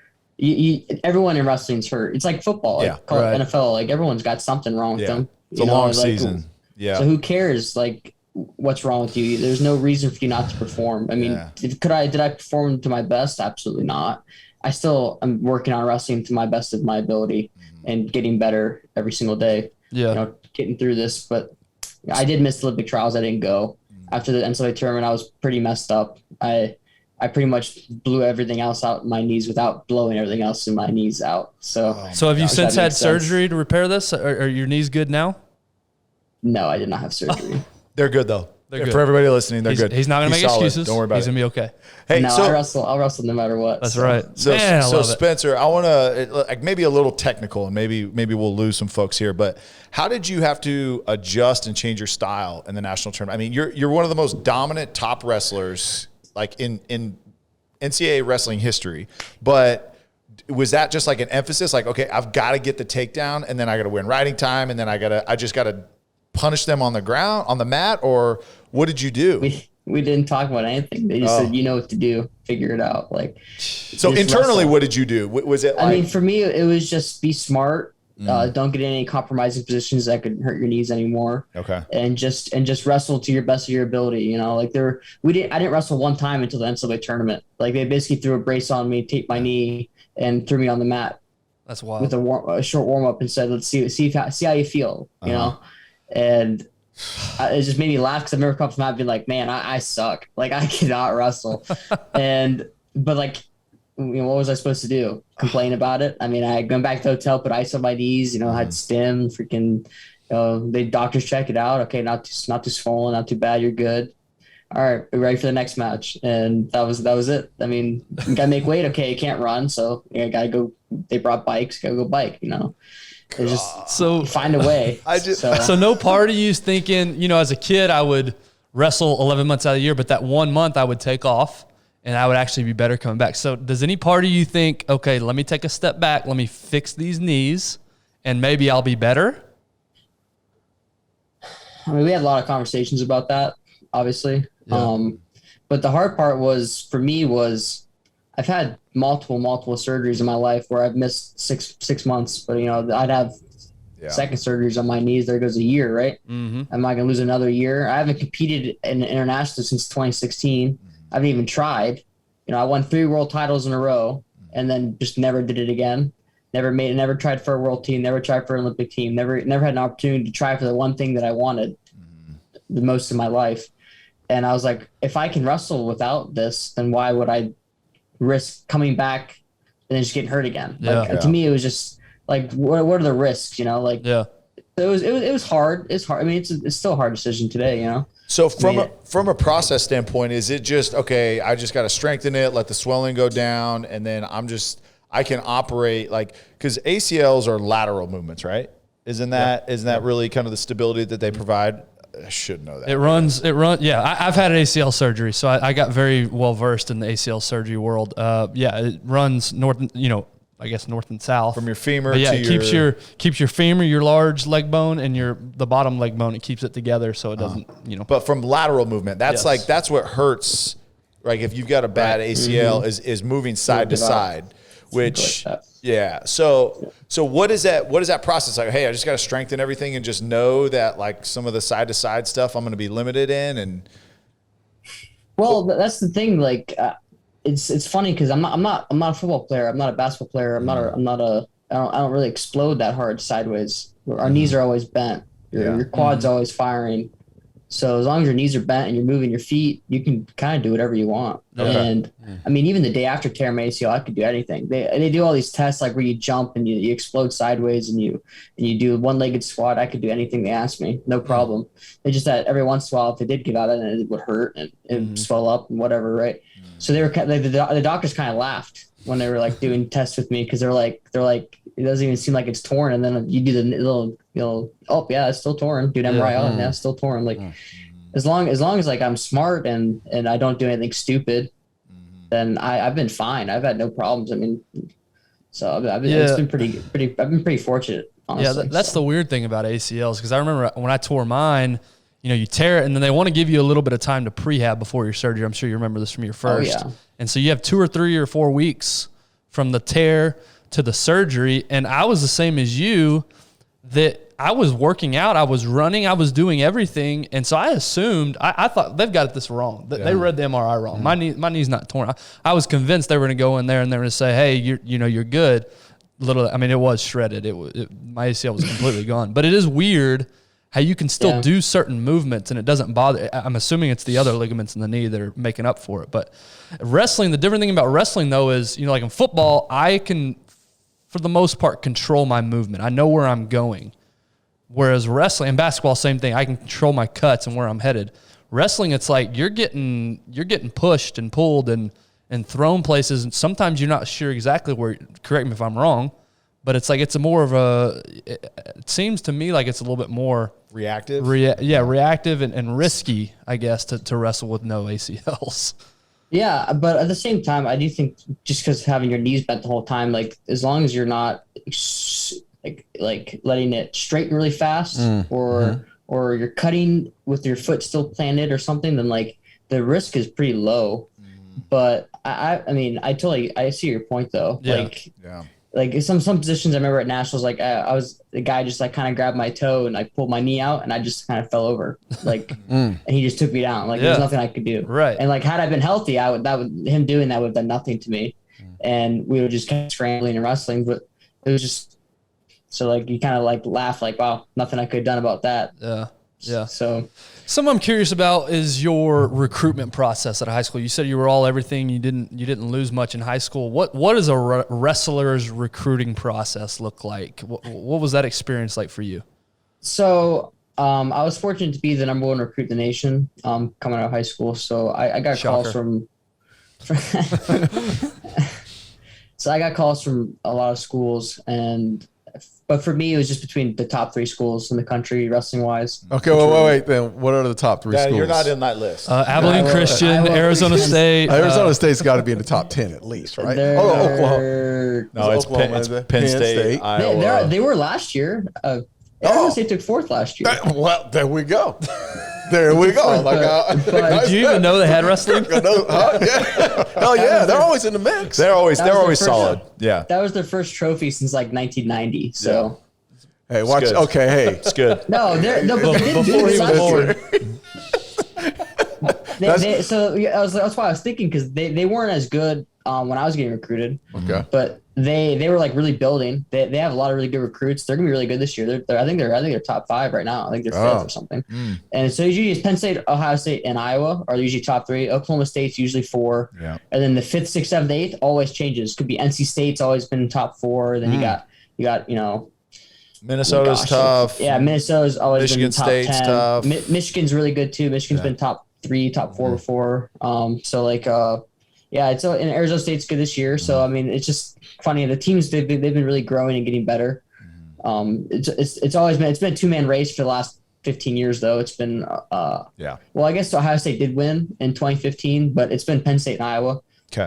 everyone in wrestling's hurt. It's like football, like Yeah, call it right. NFL. Like, everyone's got something wrong with them. It's a long like, season. Yeah. So who cares? Like, what's wrong with you? There's no reason for you not to perform. I mean, Yeah. did I perform to my best? Absolutely not. I'm working on wrestling to my best of my ability and getting better every single day. Yeah. Getting through this. But I did miss the Olympic trials. I didn't go after the NCAA tournament. I was pretty messed up. I pretty much blew everything else out in my knees without blowing everything else in my knees out. So, So have you since that had makes sense. surgery to repair this? Are your knees good now? No, I did not have surgery. They're good, though. They're good. For everybody listening, they're good. He's not going to make solid. excuses. Don't worry about He's it. going to be okay. Hey, No, so I'll wrestle no matter what. That's so. right. So, Man, I so love it. Spencer, I want to like maybe a little technical, and maybe we'll lose some folks here. But how did you have to adjust and change your style in the national tournament? I mean, you're one of the most dominant top wrestlers like in NCAA wrestling history. But was that just like an emphasis? Like, okay, I've got to get the takedown, and then I got to win riding time, and then I just got to punish them on the ground, on the mat, or what did you do? We didn't talk about anything. They just said, you know what to do, figure it out. Like, So just internally, wrestle. what did you do? Was it like? I mean, for me, it was just be smart. Don't get in any compromising positions that could hurt your knees anymore. Okay. And just wrestle to your best of your ability. Like I didn't wrestle one time until the NCAA tournament. Like, they basically threw a brace on me, taped my knee, and threw me on the mat That's wild. with a short warm up and said, "Let's see how you feel." You know, and it just made me laugh because I've never come from that being like, man, I suck. Like, I cannot wrestle. But like, what was I supposed to do? Complain about it? I mean, I went back to the hotel, put ice on my knees, had stim, freaking, they doctors check it out. Okay, not too swollen, not too bad. You're good. All right, we're ready for the next match. And that was it. I mean, you gotta make weight. Okay, you can't run, so you gotta go. They brought bikes. Gotta go bike. It's just So find a way. So no part of you's thinking, as a kid, I would wrestle 11 months out of the year, but that 1 month I would take off and I would actually be better coming back. So does any part of you think, okay, let me take a step back, let me fix these knees, and maybe I'll be better? I mean, we had a lot of conversations about that, obviously. Yeah. But the hard part for me was I've had multiple surgeries in my life where I've missed six months, but I'd have second surgeries on my knees. There goes a year, right? Mm-hmm. Am I going to lose another year? I haven't competed in international since 2016. I haven't even tried. I won 3 world titles in a row and then just never did it again. Never tried for a world team, never tried for an Olympic team, never had an opportunity to try for the one thing that I wanted the most in my life. And I was like, if I can wrestle without this, then why would I risk coming back and then just getting hurt again? To me, it was just like, what are the risks? It was hard. It's hard. I mean, it's still a hard decision today. So from a process standpoint, is it just, okay, I just got to strengthen it, let the swelling go down, and then I can operate because ACLs are lateral movements, right? Isn't that really kind of the stability that they provide? I should know that. It runs. Yeah, I've had an ACL surgery, so I got very well versed in the ACL surgery world. It runs I guess north and south from your femur. But yeah, to it keeps your femur, your large leg bone, and the bottom leg bone. It keeps it together so it doesn't, But from lateral movement, that's Yes. that's what hurts. Like if you've got a bad ACL, is moving side to side, which yeah. So what is that? What is that process like? Hey, I just got to strengthen everything and just know that like some of the side to side stuff I'm going to be limited in. And well, that's the thing. Like, it's funny because I'm not a football player. I'm not a basketball player. I don't really explode that hard sideways. Our knees are always bent. Your quad's always firing. So as long as your knees are bent and you're moving your feet, you can kind of do whatever you want. Okay. And I mean, even the day after tear my ACL, I could do anything. They do all these tests like where you jump and you explode sideways and you do one-legged squat. I could do anything they asked me, no problem. It's just that every once in a while, if it did give out, then it would hurt and swell up and whatever, right? So the doctors kind of laughed when they were like doing tests with me because they're like it doesn't even seem like it's torn, and then you do the little oh yeah, it's still torn. Do an MRI, oh yeah, it's still torn. Like as long as like I'm smart and I don't do anything stupid, then I've been fine. I've had no problems. I mean, so it's been pretty. I've been pretty fortunate. Honestly. Yeah, that's the weird thing about ACLs because I remember when I tore mine. You tear it, and then they want to give you a little bit of time to prehab before your surgery. I'm sure you remember this from your first. Oh, yeah. And so you have 2 or 3 or 4 weeks from the tear to the surgery. And I was the same as you, that I was working out, I was running, I was doing everything. And so I assumed, I thought they've got this wrong. They read the MRI wrong. My knee's not torn. I was convinced they were going to go in there and they were going to say, hey, you're good. It was shredded. My ACL was completely gone. But it is weird how you can still do certain movements and it doesn't bother. I'm assuming it's the other ligaments in the knee that are making up for it. But wrestling, the different thing about wrestling though is, like in football, I can, for the most part, control my movement. I know where I'm going. Whereas wrestling and basketball, same thing. I can control my cuts and where I'm headed. Wrestling, it's like you're getting pushed and pulled and thrown places. And sometimes you're not sure exactly where, correct me if I'm wrong, but it's like it's it seems to me like it's a little bit more reactive. Reactive and risky, I guess, to wrestle with no ACLs. Yeah, but at the same time, I do think just because having your knees bent the whole time, like as long as you're not like letting it straighten really fast or you're cutting with your foot still planted or something, then like the risk is pretty low. But I mean, I see your point though. Like some positions I remember at Nationals, like I was the guy just like kind of grabbed my toe and I pulled my knee out and I just kind of fell over, like, and he just took me down. Like there's nothing I could do. Right. And like had I been healthy, him doing that would have done nothing to me, and we would just keep scrambling and wrestling. But it was just so like you kind of like laugh like, wow, nothing I could have done about that. Yeah. So something I'm curious about is your recruitment process at high school. You said you were all everything. You didn't lose much in high school. What does a wrestler's recruiting process look like? What was that experience like for you? So I was fortunate to be the number 1 recruit in the nation coming out of high school. So I got calls from so I got calls from a lot of schools but for me, it was just between the top 3 schools in the country, wrestling-wise. Okay, wait. Then what are the top 3 schools? You're not in that list. Abilene Christian, Arizona State. Arizona State's got to be in the top 10 at least, right? Oklahoma. No, it's Penn State. Iowa. They were last year. Arizona State took 4th last year. Well, there we go. There we go. Did you even know they had wrestling? Yeah. Hell yeah, they're always in the mix. They're always solid. Yeah. That was their first trophy since like 1990. So. Hey, watch. Okay, hey, it's good. No, before he was born. That's why I was thinking because they weren't as good when I was getting recruited. Okay. But they were like really building. They have a lot of really good recruits. They're gonna be really good this year. I think they're top 5 right now. I think they're 5th or something. And so usually Penn State, Ohio State, and Iowa are usually top 3. Oklahoma State's usually 4. Yeah. And then the 5th, 6th, 7th, 8th always changes. Could be NC State's always been top 4. Then you got Minnesota's tough. Yeah, Minnesota's always Michigan been top State's 10. tough. Michigan's really good too. Michigan's been top 3, top 4 before. It's and Arizona State's good this year. So I mean, it's just funny. The teams they've been really growing and getting better. It's been a 2-man race for the last 15 years though. It's been Well, I guess Ohio State did win in 2015, but it's been Penn State and Iowa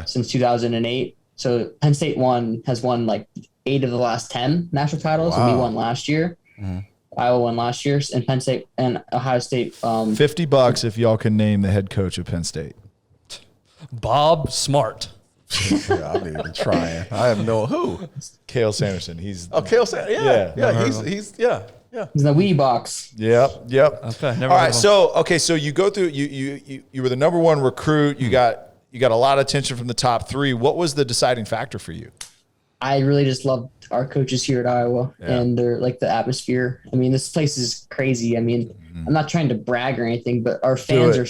since 2008. So Penn State has won like 8 of the last 10 national titles. Wow. And we won last year. Iowa won last year, and Penn State and Ohio State. $50 if y'all can name the head coach of Penn State. Bob Smart. Yeah, I'm even trying. I have no who. Cale Sanderson. He's Cale Sanderson. Yeah. He's He's in the Wii box. Yep. Okay. Never All heard right. of him. So you go through. You were the number one recruit. You got a lot of attention from the top 3. What was the deciding factor for you? I really just loved our coaches here at Iowa and their like the atmosphere. I mean, this place is crazy. I mean, I'm not trying to brag or anything, but our fans are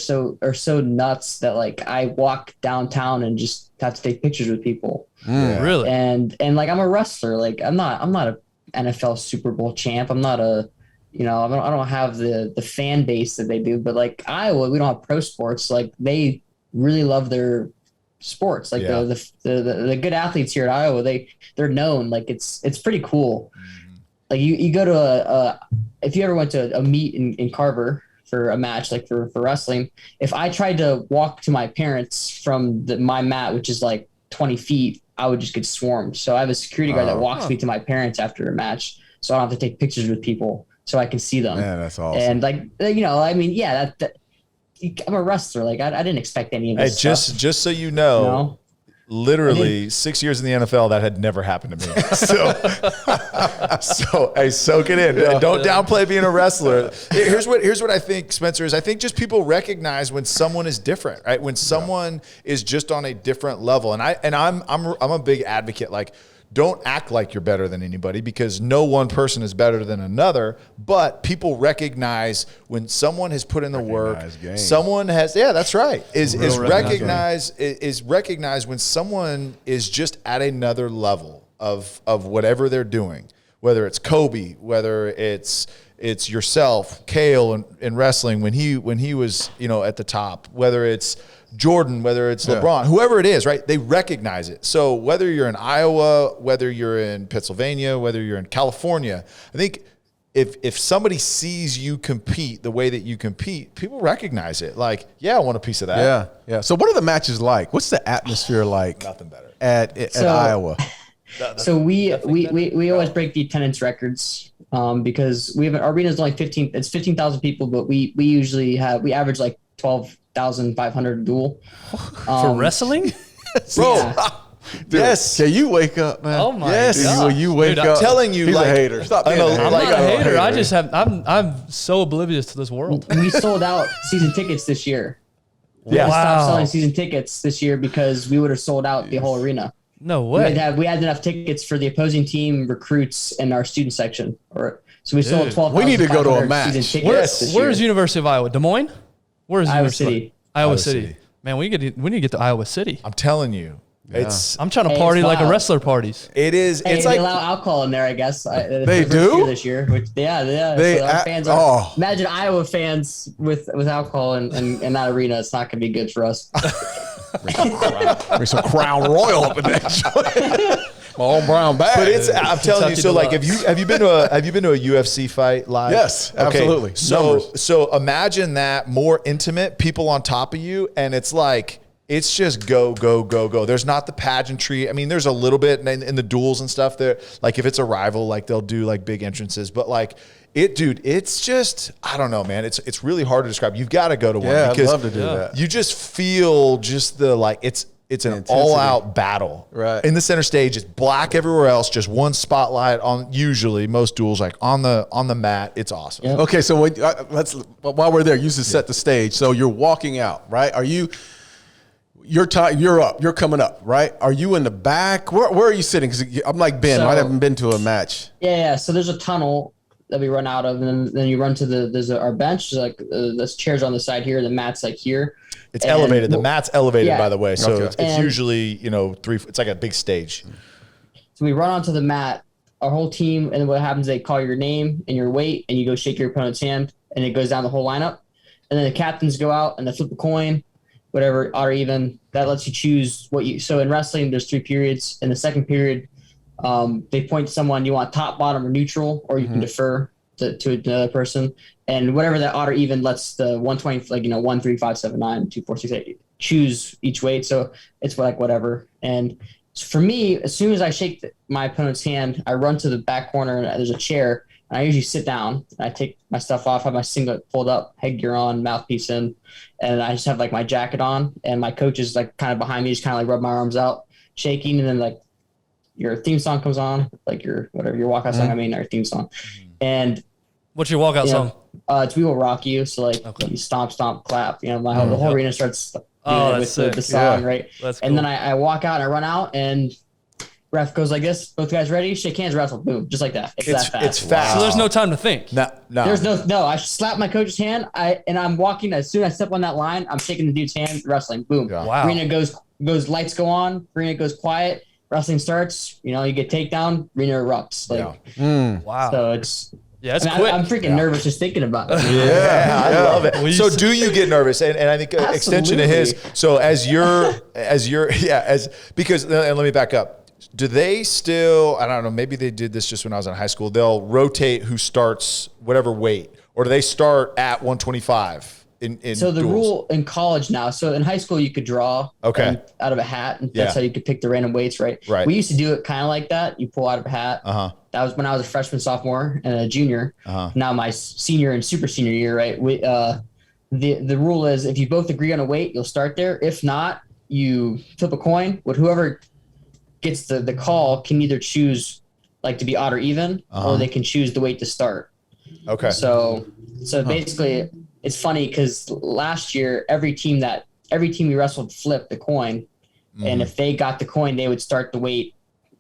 so nuts that like I walk downtown and just have to take pictures with people. Really? And like I'm a wrestler. Like I'm not a NFL Super Bowl champ. I'm not a I don't have the fan base that they do. But like Iowa, we don't have pro sports. Like they really love their sports. Like the good athletes here at Iowa, they're known. Like it's pretty cool. Like you go to if you ever went to a meet in Carver for a match, like for wrestling, if I tried to walk to my parents from my mat, which is like 20 feet, I would just get swarmed. So I have a security guard that walks me to my parents after a match, so I don't have to take pictures with people, so I can see them. Man, that's awesome. And like I mean, that I'm a wrestler. Like I didn't expect any of this stuff. Just so you know, literally 6 years in the NFL, that had never happened to me. So hey, soak it in. Don't downplay being a wrestler. Here's what I think, Spencer, is I think just people recognize when someone is different, right? When someone is just on a different level. And I'm a big advocate. Like, don't act like you're better than anybody, because no one person is better than another. But people recognize when someone has put in the work, someone has, that's right, is recognized when someone is just at another level of whatever they're doing, whether it's Kobe, whether it's yourself, Cale in wrestling when he was at the top, whether it's Jordan, whether it's LeBron, whoever it is, right? They recognize it. So whether you're in Iowa, whether you're in Pennsylvania, whether you're in California, I think if somebody sees you compete the way that you compete, people recognize it. Like, I want a piece of that. Yeah. So what are the matches like? What's the atmosphere like? Nothing better at Iowa. So we always break the attendance records because our arena is only 15,000 people, but we usually average like 12,500 duel. For wrestling? Bro. Yeah. Yes. Can you wake up, man? Oh my yes. God. Will you wake up? I'm telling you, he's like, a hater. Stop being a hater. I'm not a hater. I just I'm so oblivious to this world. We sold out season tickets this year. Yeah. We stopped selling season tickets this year because we would have sold out the whole arena. No way. We had enough tickets for the opposing team, recruits, and our student section. So we sold 12,500 we need to go to a match. season tickets. Where's University of Iowa? Des Moines? Where's Iowa City? Iowa City. Man, we need to get to Iowa City. I'm telling you. I'm trying to party like a wrestler parties. It is. Hey, it's they like allow alcohol in there, I guess. They do this year. Which, yeah. They so our fans imagine Iowa fans with alcohol in that arena. It's not going to be good for us. There's some Crown Royal up in that. My own brown bag. But I'm telling you. So like, have you been to a UFC fight live? Yes, absolutely. So imagine that, more intimate, people on top of you, and it's like. It's just go, go, go, go. There's not the pageantry. I mean, there's a little bit in the duels and stuff there. Like if it's a rival, like they'll do like big entrances, but like it's just, I don't know, man. It's really hard to describe. You've got to go to one because I'd love to do that. You just feel just the, like, it's an all out battle. Right. In the center stage, it's black everywhere else. Just one spotlight on usually most duels, like on the mat. It's awesome. Yep. Okay. So while we're there, use to set the stage. So you're walking out, right? You're up. You're coming up, right? Are you in the back? Where are you sitting? Because I'm like Ben. I haven't been to a match. Yeah. So there's a tunnel that we run out of, and then you run to there's our bench. Like there's chairs on the side here. The mat's like here. It's elevated. The mat's elevated, by the way. So Okay. it's usually it's like a big stage. So we run onto the mat, our whole team, and what happens? They call your name and your weight, and you go shake your opponent's hand, and it goes down the whole lineup. And then the captains go out and they flip a coin. Whatever, odd or even, that lets you choose so in wrestling, there's 3 periods. In the second period, they point to someone, you want top, bottom, or neutral, or you can defer to another person. And whatever that odd or even lets the 120, 1, 3, 5, 7, 9, 2, 4, 6, 8, choose each weight. So it's like whatever. And So for me, as soon as I shake my opponent's hand, I run to the back corner and there's a chair. And I usually sit down. I take my stuff off, have my singlet pulled up, headgear on, mouthpiece in, and I just have like my jacket on. And my coach is like kind of behind me, just kind of like rub my arms out, shaking, and then like your theme song comes on, like your whatever your walkout song. I mean, our theme song. And what's your walkout song? It's "We Will Rock You." So like you stomp, stomp, clap. You know, the whole arena starts doing it with the song, right? That's cool. And then I walk out and I run out, and ref goes like this. Both guys ready? Shake hands, wrestle. Boom, just like that. It's that fast. It's fast. So there's no time to think. No. There's no. I slap my coach's hand. And I'm walking. As soon as I step on that line, I'm shaking the dude's hand, wrestling. Boom. Yeah. Wow. Arena goes. Lights go on. Arena goes quiet. Wrestling starts. You know, you get takedown. Arena erupts. Like, wow. So it's. Yeah, it's quick. I'm freaking nervous just thinking about it. Yeah, I love it. So do you get nervous? And I think extension to his. So because and let me back up. Do they still, I don't know, maybe they did this just when I was in high school. They'll rotate who starts whatever weight, or do they start at 125? So the duels? rule in college now, so in high school you could draw out of a hat, and that's how you could pick the random weights, right? Right. We used to do it kind of like that. You pull out of a hat. That was when I was a freshman, sophomore, and a junior. Now my senior and super senior year, right? The rule is if you both agree on a weight, you'll start there. If not, you flip a coin. With whoever gets the call can either choose like to be odd or even, or they can choose the weight to start. Okay. So basically, it's funny because last year every team we wrestled flipped the coin, and if they got the coin, they would start the weight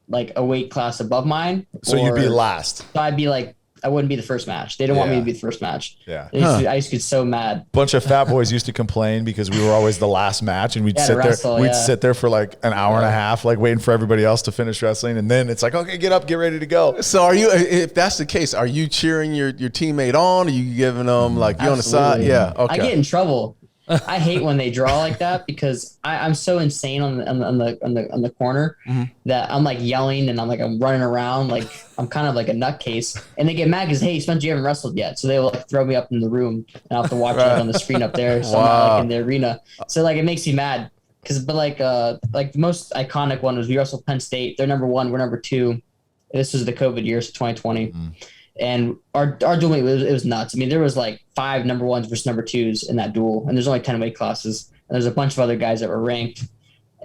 like a weight class above mine. So you'd be last. So I'd be like, I wouldn't be the first match. They didn't want me to be the first match. Yeah. I used to get so mad. Bunch of fat boys used to complain because we were always the last match, and we'd sit there for like an hour and a half, like waiting for everybody else to finish wrestling. And then it's like, okay, get up, get ready to go. So are you, if that's the case, are you cheering your teammate on? Are you giving them like you on the side? Yeah. Okay. I get in trouble. I hate when they draw like that because I'm so insane on the corner that I'm like yelling and I'm running around like I'm kind of like a nutcase, and they get mad because hey Spencer, you haven't wrestled yet, so they will like throw me up in the room and I have to watch it on the screen up there, so I'm not like in the arena. So like it makes me mad but the most iconic one was we wrestled Penn State. They're number 1, we're number 2. This was the COVID year, so 2020. And our duel, it was nuts. I mean, there was like 5 number 1s versus number 2s in that duel, and there's only 10 weight classes. And there's a bunch of other guys that were ranked.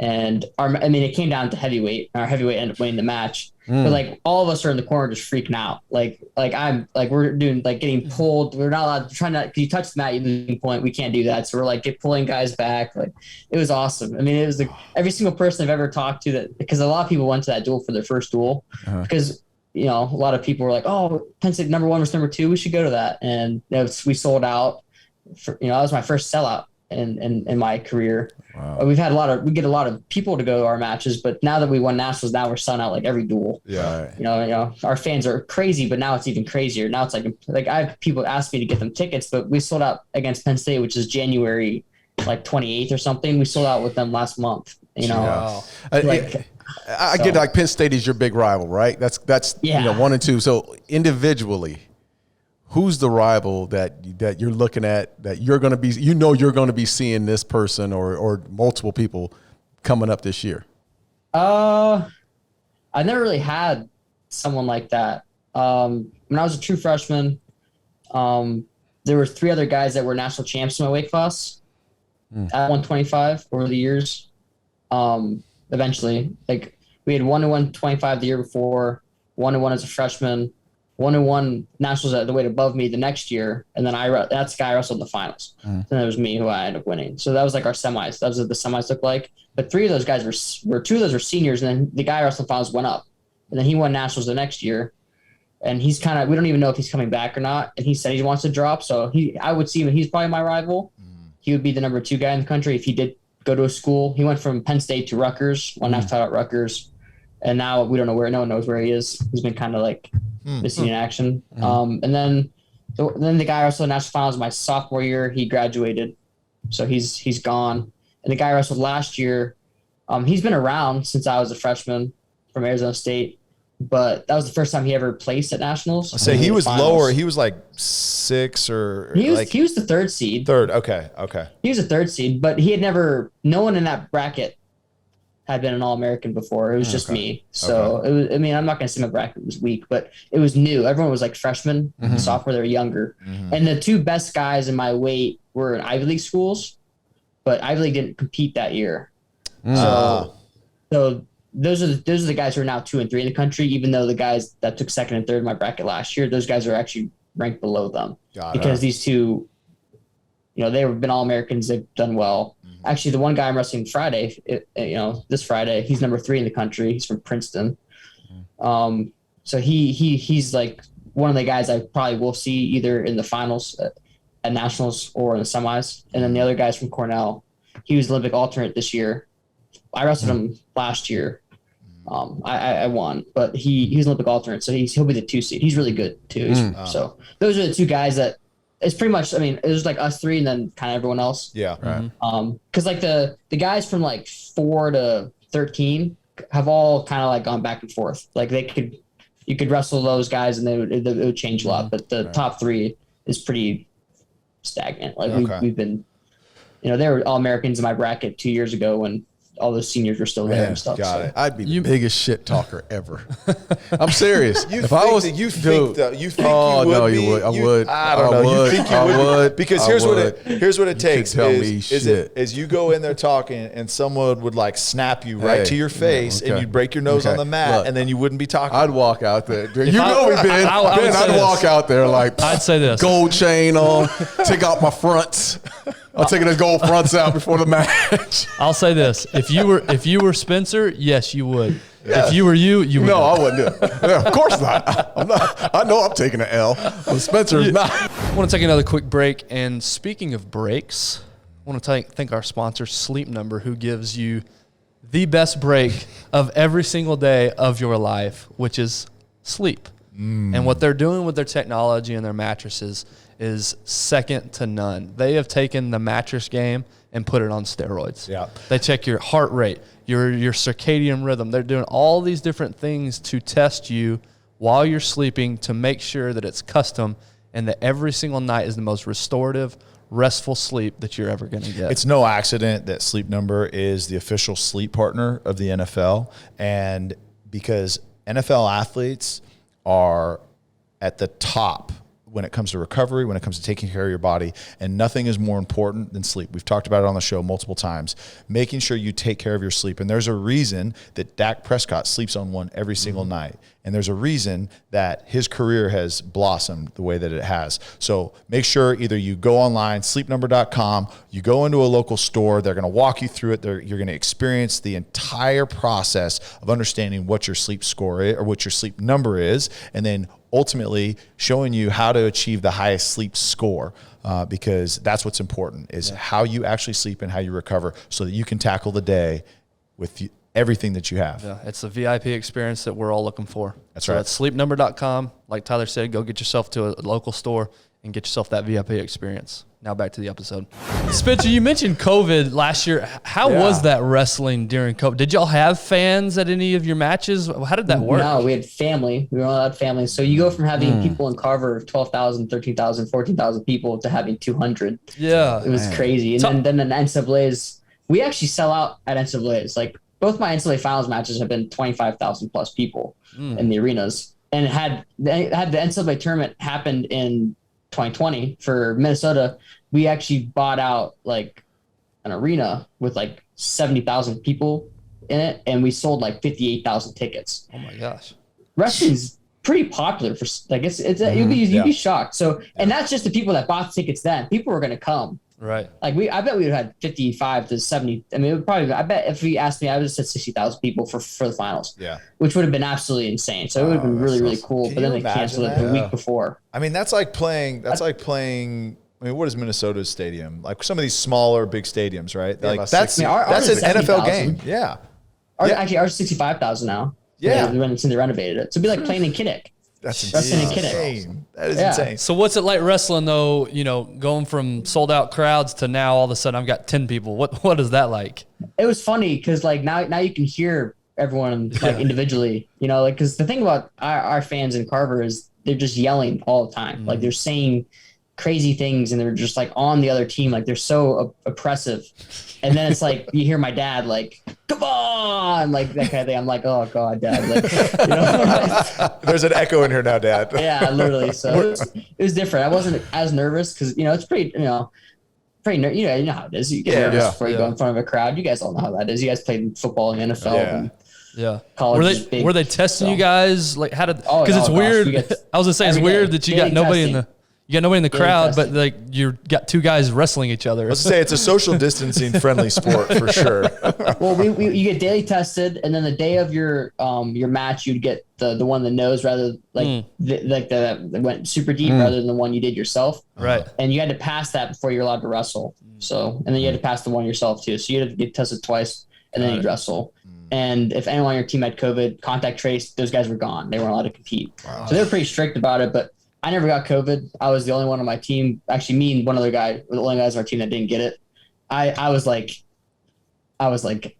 And it came down to heavyweight. Our heavyweight ended up winning the match. But like all of us are in the corner just freaking out. We're doing like getting pulled. We're not allowed to try not. Cause you touch the mat, you lose point. We can't do that. So we're like pulling guys back. Like it was awesome. I mean, it was every single person I've ever talked to that, because a lot of people went to that duel for their first duel because. You know, a lot of people were like, "Oh, Penn State number 1 versus number 2. We should go to that." And we sold out. That was my first sellout in my career. Wow. We get a lot of people to go to our matches, but now that we won nationals, now we're selling out like every duel. Yeah. You know, our fans are crazy, but now it's even crazier. Now it's like I have people ask me to get them tickets, but we sold out against Penn State, which is January like 28th or something. We sold out with them last month. You know, I get like Penn State is your big rival, right? That's 1 and 2. So individually, who's the rival that you're looking at that you're going to be, you're going to be seeing this person or multiple people coming up this year? I never really had someone like that. When I was a true freshman, there were 3 other guys that were national champs in my weight class at 125 over the years. Eventually, like we had 1-125 the year before, 1-1 as a freshman, 1-1 nationals at the weight above me the next year, and then that's the guy I wrestled in the finals. And it was me who I ended up winning. So that was like our semis. That was what the semis looked like. But 3 of those guys were 2 of those were seniors, and then the guy I wrestled in the finals went up, and then he won nationals the next year. And he's we don't even know if he's coming back or not. And he said he wants to drop, so I would see him. He's probably my rival. He would be the number 2 guy in the country if he did go to a school. He went from Penn State to Rutgers, won national title at Rutgers, and now we don't know no one knows where he is. He's been kind of like missing in action. And then the guy I wrestled in national finals my sophomore year, he graduated, so he's gone. And the guy I wrestled last year, he's been around since I was a freshman from Arizona State, but that was the first time he ever placed at nationals. So he was lower. He was like 6 or he was the 3rd seed. Okay. He was a 3rd seed, but he had no one in that bracket had been an All-American before. It was just me. So it was, I mean, I'm not going to say my bracket was weak, but it was new. Everyone was like freshmen, sophomore, they were younger. And the two best guys in my weight were in Ivy League schools, but Ivy League didn't compete that year. So those are the guys who are now 2 and 3 in the country, even though the guys that took second and third in my bracket last year, those guys are actually ranked below them. Because these two, you know, they've been All-Americans. They've done well. Actually, the one guy I'm wrestling Friday, this Friday, he's number 3 in the country. He's from Princeton. So he's like one of the guys I probably will see either in the finals at nationals or in the semis. And then the other guy's from Cornell. He was Olympic alternate this year. I wrestled him last year. I won, but he's Olympic alternate, so he'll be the 2 seed. He's really good too. So those are the two guys that it's pretty much. I mean, it was like us 3 and then kind of everyone else. Yeah, right. Because like the guys from like 4 to 13 have all kind of like gone back and forth. Like you could wrestle those guys and it would change a lot, but the top 3 is pretty stagnant. Like we've been, they were All-Americans in my bracket 2 years ago when all those seniors were still there and stuff. Got it. I'd be the biggest shit talker ever. I'm serious. You think you would be? I would. I don't know. You think you would? Because here's what it takes. Is you go in there talking and someone would like snap you right to your face and you'd break your nose on the mat and then you wouldn't be talking. I'd walk out there. I'd walk out there like I'd say this: gold chain on, take out my fronts. I'm taking his gold fronts out before the match. I'll say this: if you were Spencer, yes, you would. Yeah. If you were you would. No, I wouldn't do it. Yeah, of course not. I'm not. I know I'm taking an L, but Spencer's not. I want to take another quick break. And speaking of breaks, I want to thank our sponsor, Sleep Number, who gives you the best break of every single day of your life, which is sleep. And what they're doing with their technology and their mattresses is second to none. They have taken the mattress game and put it on steroids. Yeah. They check your heart rate, your circadian rhythm. They're doing all these different things to test you while you're sleeping to make sure that it's custom and that every single night is the most restorative, restful sleep that you're ever going to get. It's no accident that Sleep Number is the official sleep partner of the NFL, and because NFL athletes are at the top when it comes to recovery, when it comes to taking care of your body, and nothing is more important than sleep. We've talked about it on the show multiple times, making sure you take care of your sleep. And there's a reason that Dak Prescott sleeps on one every single night. And there's a reason that his career has blossomed the way that it has. So make sure either you go online, sleepnumber.com, you go into a local store, they're going to walk you through it. You're going to experience the entire process of understanding what your sleep score is or what your sleep number is, and then ultimately showing you how to achieve the highest sleep score, because that's what's important is how you actually sleep and how you recover so that you can tackle the day with everything that you have. Yeah, it's the VIP experience that we're all looking for. That's right. That's sleepnumber.com. Like Tyler said, go get yourself to a local store and get yourself that VIP experience. Now back to the episode. Spencer, you mentioned COVID last year. How was that wrestling during COVID? Did y'all have fans at any of your matches? How did that work? No, we had family. We were all had family. So you go from having people in Carver of 12,000, 13,000, 14,000 people to having 200. Yeah. It was crazy. And then the NCAAs, we actually sell out at NCAAs. Like both my NCAA finals matches have been 25,000 plus people in the arenas. And had the NCAA tournament happened in 2020 for Minnesota, we actually bought out like an arena with like 70,000 people in it, and we sold like 58,000 tickets. Oh my gosh. Wrestling's pretty popular for like you'd be shocked. So and that's just the people that bought tickets then. People were gonna come. Right. Like I bet we would have had 55 to 70. I mean, it would probably. I bet if we asked me, I would have said 60,000 people for the finals. Yeah. Which would have been absolutely insane. So it would have been really cool. But then they canceled it the week before. I mean, that's like playing. I mean, what is Minnesota's stadium? Like some of these smaller, big stadiums, right? Yeah, like that's an NFL game. Yeah. Actually, ours is 65,000 now. Yeah. Since they renovated it, so it'd be like playing in Kinnick. That's insane. That is insane. So what's it like wrestling though, going from sold out crowds to now all of a sudden I've got 10 people. What is that like? It was funny because like now you can hear everyone like individually, because the thing about our fans in Carver is they're just yelling all the time. Like they're saying crazy things and they're just like on the other team. Like they're so oppressive. And then it's like, you hear my dad like, come on, like that kind of thing. I'm like, oh God, Dad. Like, There's an echo in here now, Dad. Yeah, literally. So it was different. I wasn't as nervous because, it's pretty, you know how it is. You get nervous before you go in front of a crowd. You guys all know how that is. You guys played football in the NFL. Yeah. College were they testing you guys? Like, how did? Because it's weird. I was gonna say it's weird that you got nobody in the crowd, but like you got two guys wrestling each other. I was gonna say it's a social distancing friendly sport for sure. Well, you get daily tested, and then the day of your match, you'd get the one in the nose rather that went super deep rather than the one you did yourself. Right. And you had to pass that before you're allowed to wrestle. So, and then you had to pass the one yourself too. So you had to get tested twice, and then you'd wrestle. And if anyone on your team had COVID, contact traced, those guys were gone. They weren't allowed to compete. Wow. So they were pretty strict about it, but I never got COVID. I was the only one on my team. Actually, me and one other guy were the only guys on our team that didn't get it. I was like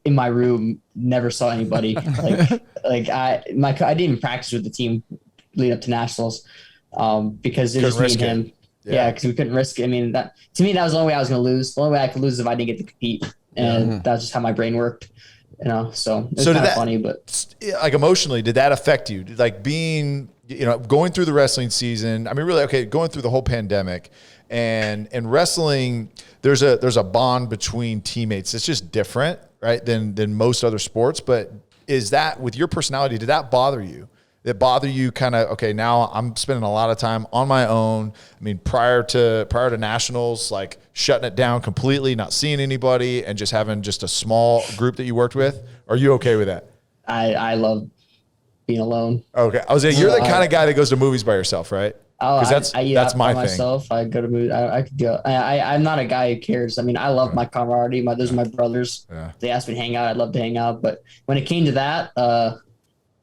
in my room, never saw anybody. I didn't even practice with the team leading up to nationals because it was me and him. Yeah, because we couldn't risk it. I mean, that to me, that was the only way I was going to lose. The only way I could lose is if I didn't get to compete, and that's just how my brain worked. So it's kind of funny, but like emotionally, did that affect you? Like being, going through the wrestling season, I mean, really, okay, going through the whole pandemic and wrestling, there's a bond between teammates. It's just different, right, than most other sports. But is that, with your personality, did that bother you? Did it bother you kind of, okay, now I'm spending a lot of time on my own. I mean, prior to nationals, like shutting it down completely, not seeing anybody, and just having just a small group that you worked with. Are you okay with that? I love being alone. Okay, I was saying, you're the kind of guy that goes to movies by yourself, right? Oh, that's my thing. Myself, I go to movies. I could go. I'm not a guy who cares. I mean, I love my camaraderie. Those are my brothers. Yeah. If they asked me to hang out, I'd love to hang out. But when it came to that,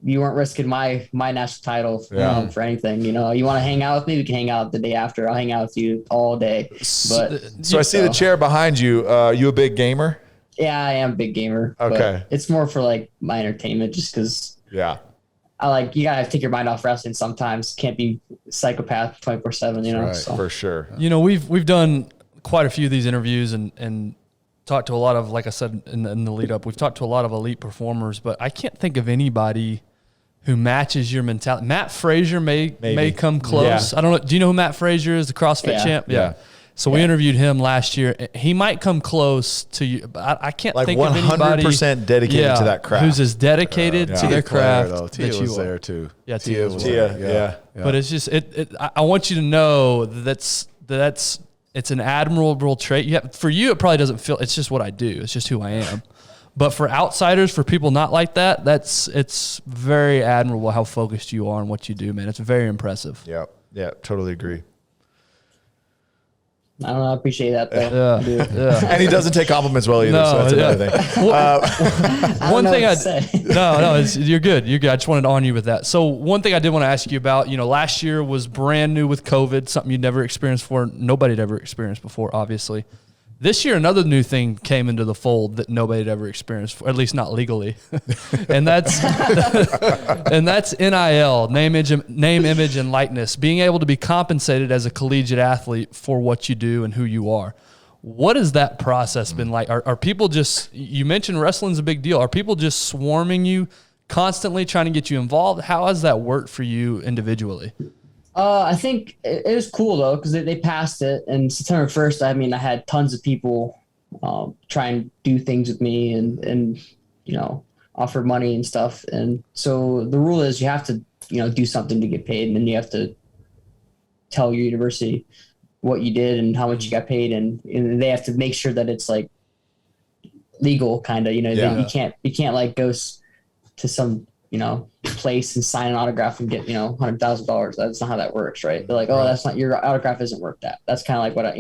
you weren't risking my national title for anything. You want to hang out with me? We can hang out the day after. I'll hang out with you all day. But so I see the chair behind you. You a big gamer? Yeah, I am a big gamer. Okay. But it's more for like my entertainment, just because. Yeah. You gotta take your mind off wrestling sometimes. Can't be psychopath 24/7. Right, so. For sure. We've done quite a few of these interviews and talked to a lot of, like I said in the lead up, we've talked to a lot of elite performers, but I can't think of anybody who matches your mentality. Matt Frazier may come close. Yeah. I don't know. Do you know who Matt Frazier is, the CrossFit champ? Yeah. So we interviewed him last year. He might come close to you, but I can't think of anybody 100% dedicated to that craft. Who's as dedicated to their craft. Tia was there too. Yeah, Tia was there. Yeah. But it's just I want you to know that's it's an admirable trait. For you, it probably doesn't feel. It's just what I do. It's just who I am. But for outsiders, for people not like that, it's very admirable how focused you are on what you do, man. It's very impressive. Yeah, totally agree. I don't know. I appreciate that, though. Yeah. And he doesn't take compliments well either, so that's another thing. One thing you're good. You're good. I just wanted to honor you with that. So one thing I did want to ask you about, last year was brand new with COVID, something you'd never experienced before. Nobody had ever experienced before, obviously. This year, another new thing came into the fold that nobody had ever experienced, at least not legally, and that's NIL, name, image, and likeness. Being able to be compensated as a collegiate athlete for what you do and who you are. What has that process been like? Are people just? You mentioned wrestling's a big deal. Are people just swarming you, constantly trying to get you involved? How has that worked for you individually? I think it was cool though, because they passed it, and September 1st, I had tons of people try and do things with me and offer money and stuff. And so the rule is you have to do something to get paid, and then you have to tell your university what you did and how much you got paid, and they have to make sure that it's like legal, kind of. You can't like go to some place and sign an autograph and get, $100,000. That's not how that works, right? They're like, that's not, your autograph isn't worth that. That's kind of like what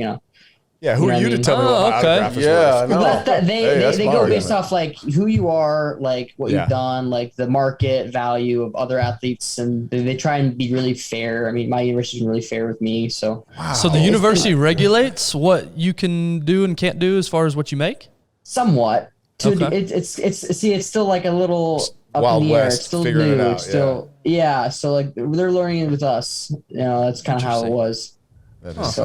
Yeah, who are you to tell me what my autograph is worth? No. They go based off like who you are, like what you've done, like the market value of other athletes, and they try and be really fair. I mean, my university's been really fair with me, so. Wow. So the university regulates what you can do and can't do as far as what you make? Somewhat. It's still like a little up Wild in the air. West, It's still figuring new. it out, It's still so like they're learning it with us. That's kind of how it was.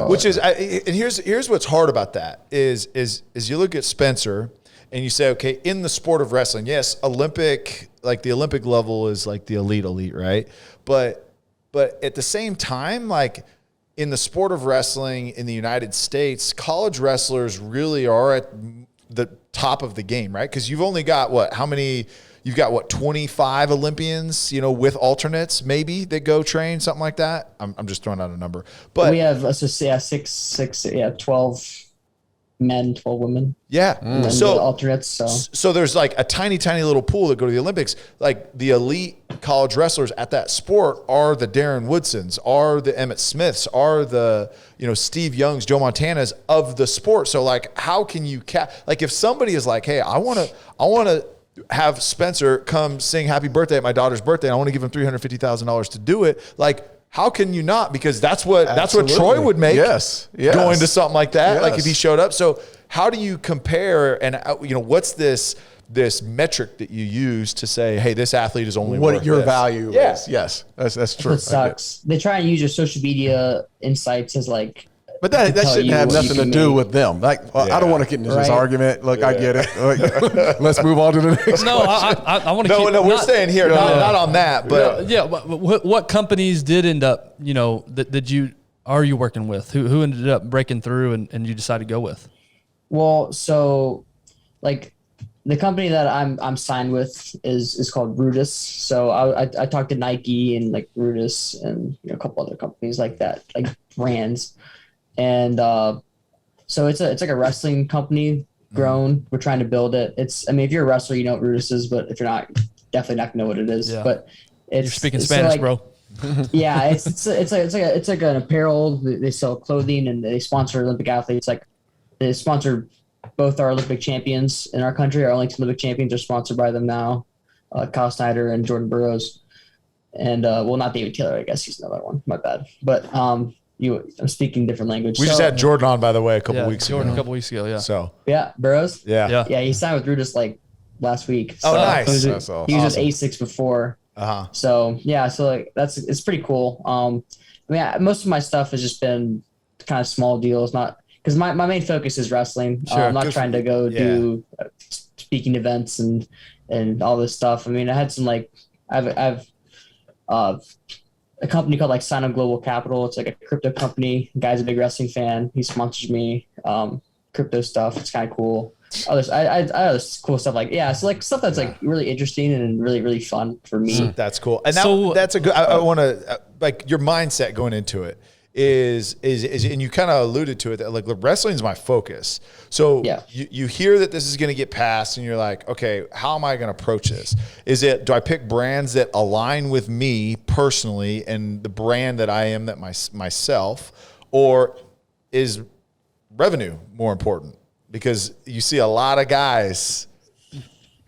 Which is, and here's what's hard about that is you look at Spencer, and you say, okay, in the sport of wrestling, yes, Olympic, like the Olympic level is like the elite, right? But at the same time, like in the sport of wrestling in the United States, college wrestlers really are at the top of the game, right? Because you've only got how many? You've got 25 Olympians, with alternates maybe that go train, something like that. I'm just throwing out a number, but we have 12 men, 12 women. Yeah. And so alternates. So there's like a tiny, tiny little pool that go to the Olympics. Like the elite college wrestlers at that sport are the Darren Woodsons, are the Emmett Smiths, are the, Steve Youngs, Joe Montanas of the sport. So like, how can you like if somebody is like, hey, I want to have Spencer come sing happy birthday at my daughter's birthday, and I want to give him $350,000 to do it. Like, how can you not? Because that's what Troy would make. Yes. Going to something like that. Yes. Like if he showed up. So how do you compare? And what's this metric that you use to say, hey, this athlete is only what worth your this? value is? Yes, that's true. It sucks. They try and use your social media insights as like. But that shouldn't have nothing to do with them. Like, I don't want to get into this argument. Look, I get it. Like, let's move on to the next. No, I want to. No, we're staying here. Not on that. But what companies did end up? Are you working with? Who ended up breaking through and you decided to go with? Well, so like the company that I'm signed with is called Rudis. So I talked to Nike and like Rudis and a couple other companies like that, like brands. And so it's like a wrestling company grown. We're trying to build it. If you're a wrestler, you know what Rudis is, but if you're not, definitely not gonna know what it is. Yeah. But you're speaking Spanish, like, bro. Yeah, it's like an apparel. They sell clothing and they sponsor Olympic athletes. Like they sponsor both our Olympic champions in our country. Our only two Olympic champions are sponsored by them now, Kyle Snyder and Jordan Burroughs. And not David Taylor. I guess he's another one. My bad. But I'm speaking different language. We just had Jordan on, by the way, a couple weeks ago. A couple weeks ago, yeah. So Burroughs. Yeah. He signed with Rudis like last week. So nice. He was with A6 before. So like it's pretty cool. Most of my stuff has just been kind of small deals, not because my main focus is wrestling. Sure. I'm not trying to go do speaking events and all this stuff. I had some like I've a company called like Sign Up Global Capital. It's like a crypto company. The guy's a big wrestling fan. He sponsors me. Crypto stuff. It's kind of cool. Other cool stuff like so like stuff that's like really interesting and really really fun for me. That's cool. And that's a good. I want to like your mindset going into it is and you kind of alluded to it that like wrestling is my focus. So you hear that this is going to get passed and you're like, okay, how am I going to approach this? Do I pick brands that align with me personally and the brand that I am myself, or is revenue more important? Because you see a lot of guys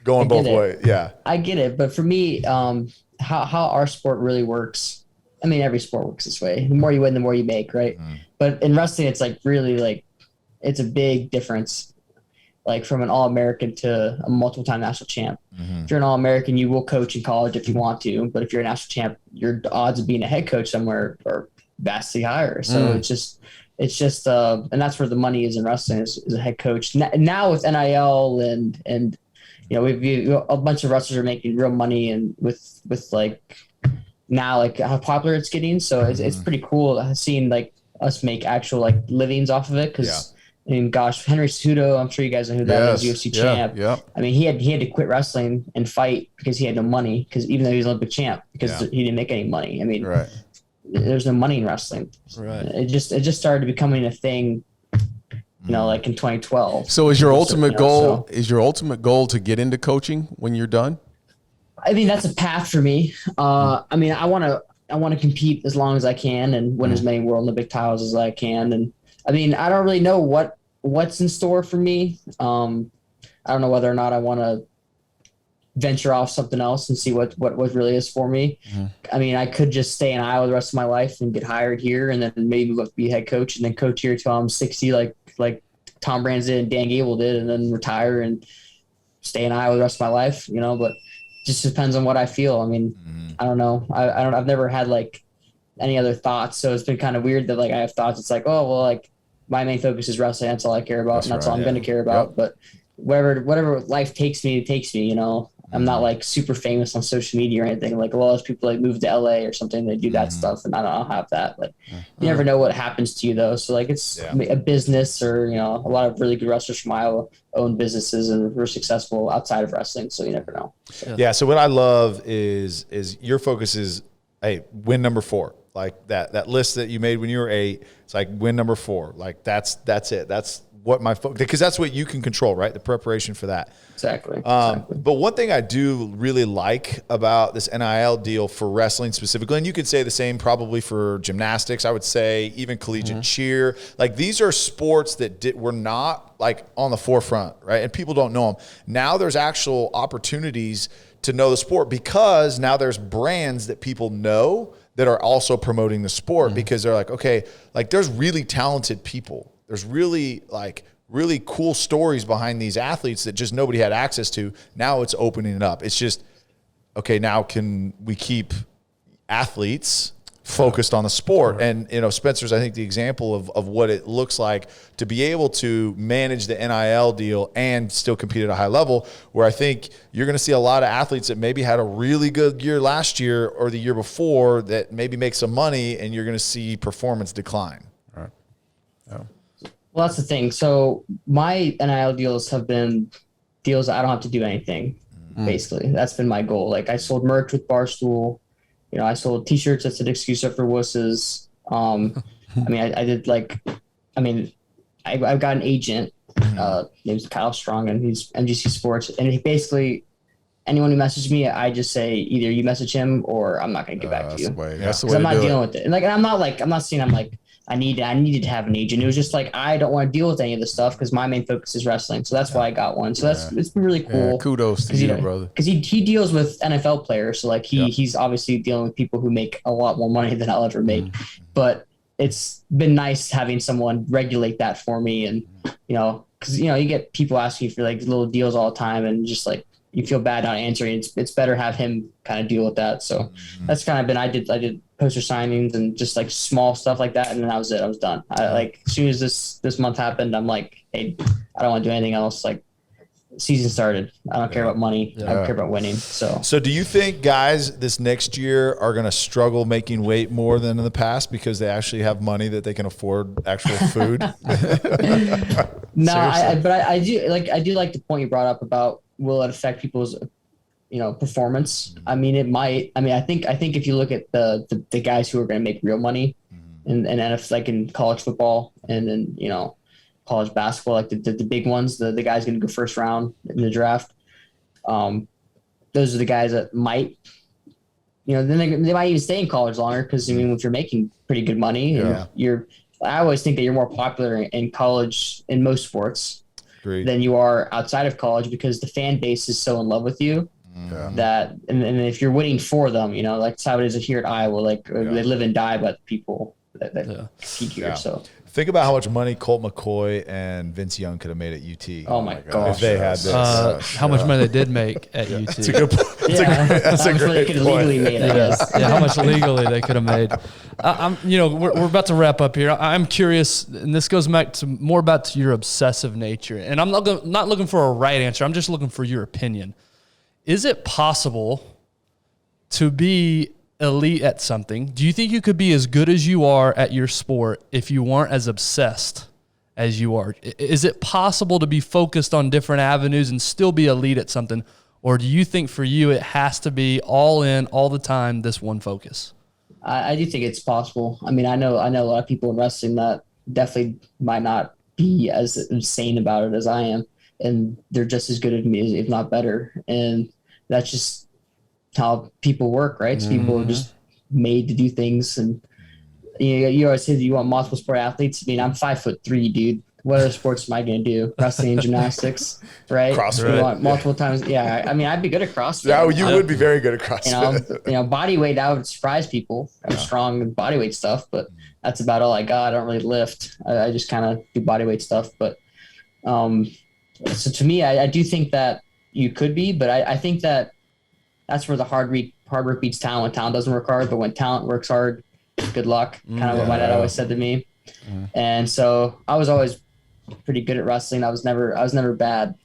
going both ways. Yeah, I get it. But for me, how our sport really works, every sport works this way. The more you win, the more you make, right? But in wrestling, it's like really like it's a big difference. Like from an All-American to a multiple-time national champ. If you're an All-American, you will coach in college if you want to. But if you're a national champ, your odds of being a head coach somewhere are vastly higher. So it's just and that's where the money is in wrestling is a head coach. Now with NIL and we've a bunch of wrestlers are making real money and with like now like how popular it's getting. So it's pretty cool seeing like us make actual like livings off of it. Cause Henry Judo, I'm sure you guys know who that is, UFC champ. Yeah. He had to quit wrestling and fight because he had no money because even though he was Olympic champ because he didn't make any money. Right. There's no money in wrestling. Right. It just started becoming a thing, like in 2012. So is your ultimate goal? Is your ultimate goal to get into coaching when you're done? That's a path for me. I want to compete as long as I can and win as many World Olympic titles as I can. And I don't really know what's in store for me. I don't know whether or not I want to venture off something else and see what really is for me. I could just stay in Iowa the rest of my life and get hired here and then maybe be head coach and then coach here till I'm 60 like Tom Brands did and Dan Gable did and then retire and stay in Iowa the rest of my life, but it just depends on what I feel. I don't know. I've never had like any other thoughts. So it's been kind of weird that like I have thoughts. It's like, oh, well, like my main focus is wrestling. That's all I care about. That's all I'm going to care about. But whatever life takes me, you know. I'm not like super famous on social media or anything. Like a lot of people like move to LA or something, they do that stuff, and I don't have that. Like you never know what happens to you though. So like it's a business, or you know, a lot of really good wrestlers from Iowa own businesses and were successful outside of wrestling. So you never know. So what I love is your focus is, hey, win number 4. Like that list that you made when you were 8. It's like win number 4. Like that's it. That's what my focus, because that's what you can control, right? The preparation for that. Exactly. But one thing I do really like about this NIL deal for wrestling specifically, and you could say the same probably for gymnastics, I would say even collegiate cheer. Like these are sports that were not like on the forefront, right? And people don't know them. Now there's actual opportunities to know the sport, because now there's brands that people know that are also promoting the sport, because they're like, okay, like there's really talented people. There's really cool stories behind these athletes that just nobody had access to. Now it's opening it up. It's just, okay, now can we keep athletes focused on the sport? And, you know, Spencer's, I think, the example of what it looks like to be able to manage the NIL deal and still compete at a high level, where I think you're going to see a lot of athletes that maybe had a really good year last year or the year before that maybe make some money, and you're going to see performance decline. All right. Yeah. Well, that's the thing. So my NIL deals have been deals that I don't have to do anything. Basically, that's been my goal. Like I sold merch with Barstool. You know, I sold T-shirts. That's an excuse for wusses. I mean, I did like, I mean, I've got an agent. Name's Kyle Strong, and he's MGC Sports. And he basically, anyone who messages me, I just say either you message him or I'm not going to get back to you. That's the way I'm not to do dealing it. with it. And like, and I'm not saying I'm like, I needed to have an agent. It was just like, I don't want to deal with any of this stuff because my main focus is wrestling. So that's why I got one. So it's been really cool. Yeah, kudos to you, brother. Because he deals with NFL players. So like he's obviously dealing with people who make a lot more money than I'll ever make. But it's been nice having someone regulate that for me. And, you know, because, you know, you get people asking you for like little deals all the time, and just like, you feel bad not answering. It's better have him kind of deal with that. So that's kind of been, I did poster signings and just like small stuff like that. And then that was it. I was done. Like as soon as this month happened, I'm like, hey, I don't want to do anything else. Like season started. I don't care about money. I don't care about winning. So do you think guys this next year are going to struggle making weight more than in the past because they actually have money that they can afford actual food? No, I do like the point you brought up about, will it affect people's, you know, performance? I mean, it might. I mean, I think if you look at the guys who are going to make real money, and if like in college football and then, you know, college basketball, like the big ones, the guys going to go first round in the draft. Those are the guys that might, you know, then they might even stay in college longer, because I mean, if you're making pretty good money, and I always think that you're more popular in college in most sports than you are outside of college, because the fan base is so in love with you that, and if you're winning for them, you know, like that's how it is here at Iowa, like they live and die by the people that compete here. So think about how much money Colt McCoy and Vince Young could have made at UT. Oh my gosh. If they had this. How much money they did make at UT. That's a good point. That's a great point. Legally made, I guess. Yeah, how much legally they could have made. You know, we're about to wrap up here. I'm curious, and this goes back to more about your obsessive nature. And I'm not looking for a right answer. I'm just looking for your opinion. Is it possible to be elite at something? Do you think you could be as good as you are at your sport if you weren't as obsessed as you are? Is it possible to be focused on different avenues and still be elite at something? Or do you think for you it has to be all in all the time, this one focus? I do think it's possible. I mean, I know a lot of people in wrestling that definitely might not be as insane about it as I am, and they're just as good at me, if not better. And that's just how people work, right? So people are just made to do things. And you always say that you want multiple sport athletes. I mean, I'm 5'3", dude. What other sports am I going to do? Wrestling and gymnastics, right? CrossFit. You want multiple times. Yeah. I mean, I'd be good at CrossFit. Yeah, you would be very good at CrossFit. You know, body weight, that would surprise people. I'm strong in body weight stuff, but that's about all I got. I don't really lift. I just kind of do body weight stuff. But so to me, I do think that you could be, but I think that that's where the hard work beats talent. When talent doesn't work hard, but when talent works hard, good luck. Kind of what my dad always said to me. And so I was always pretty good at wrestling. I was never bad.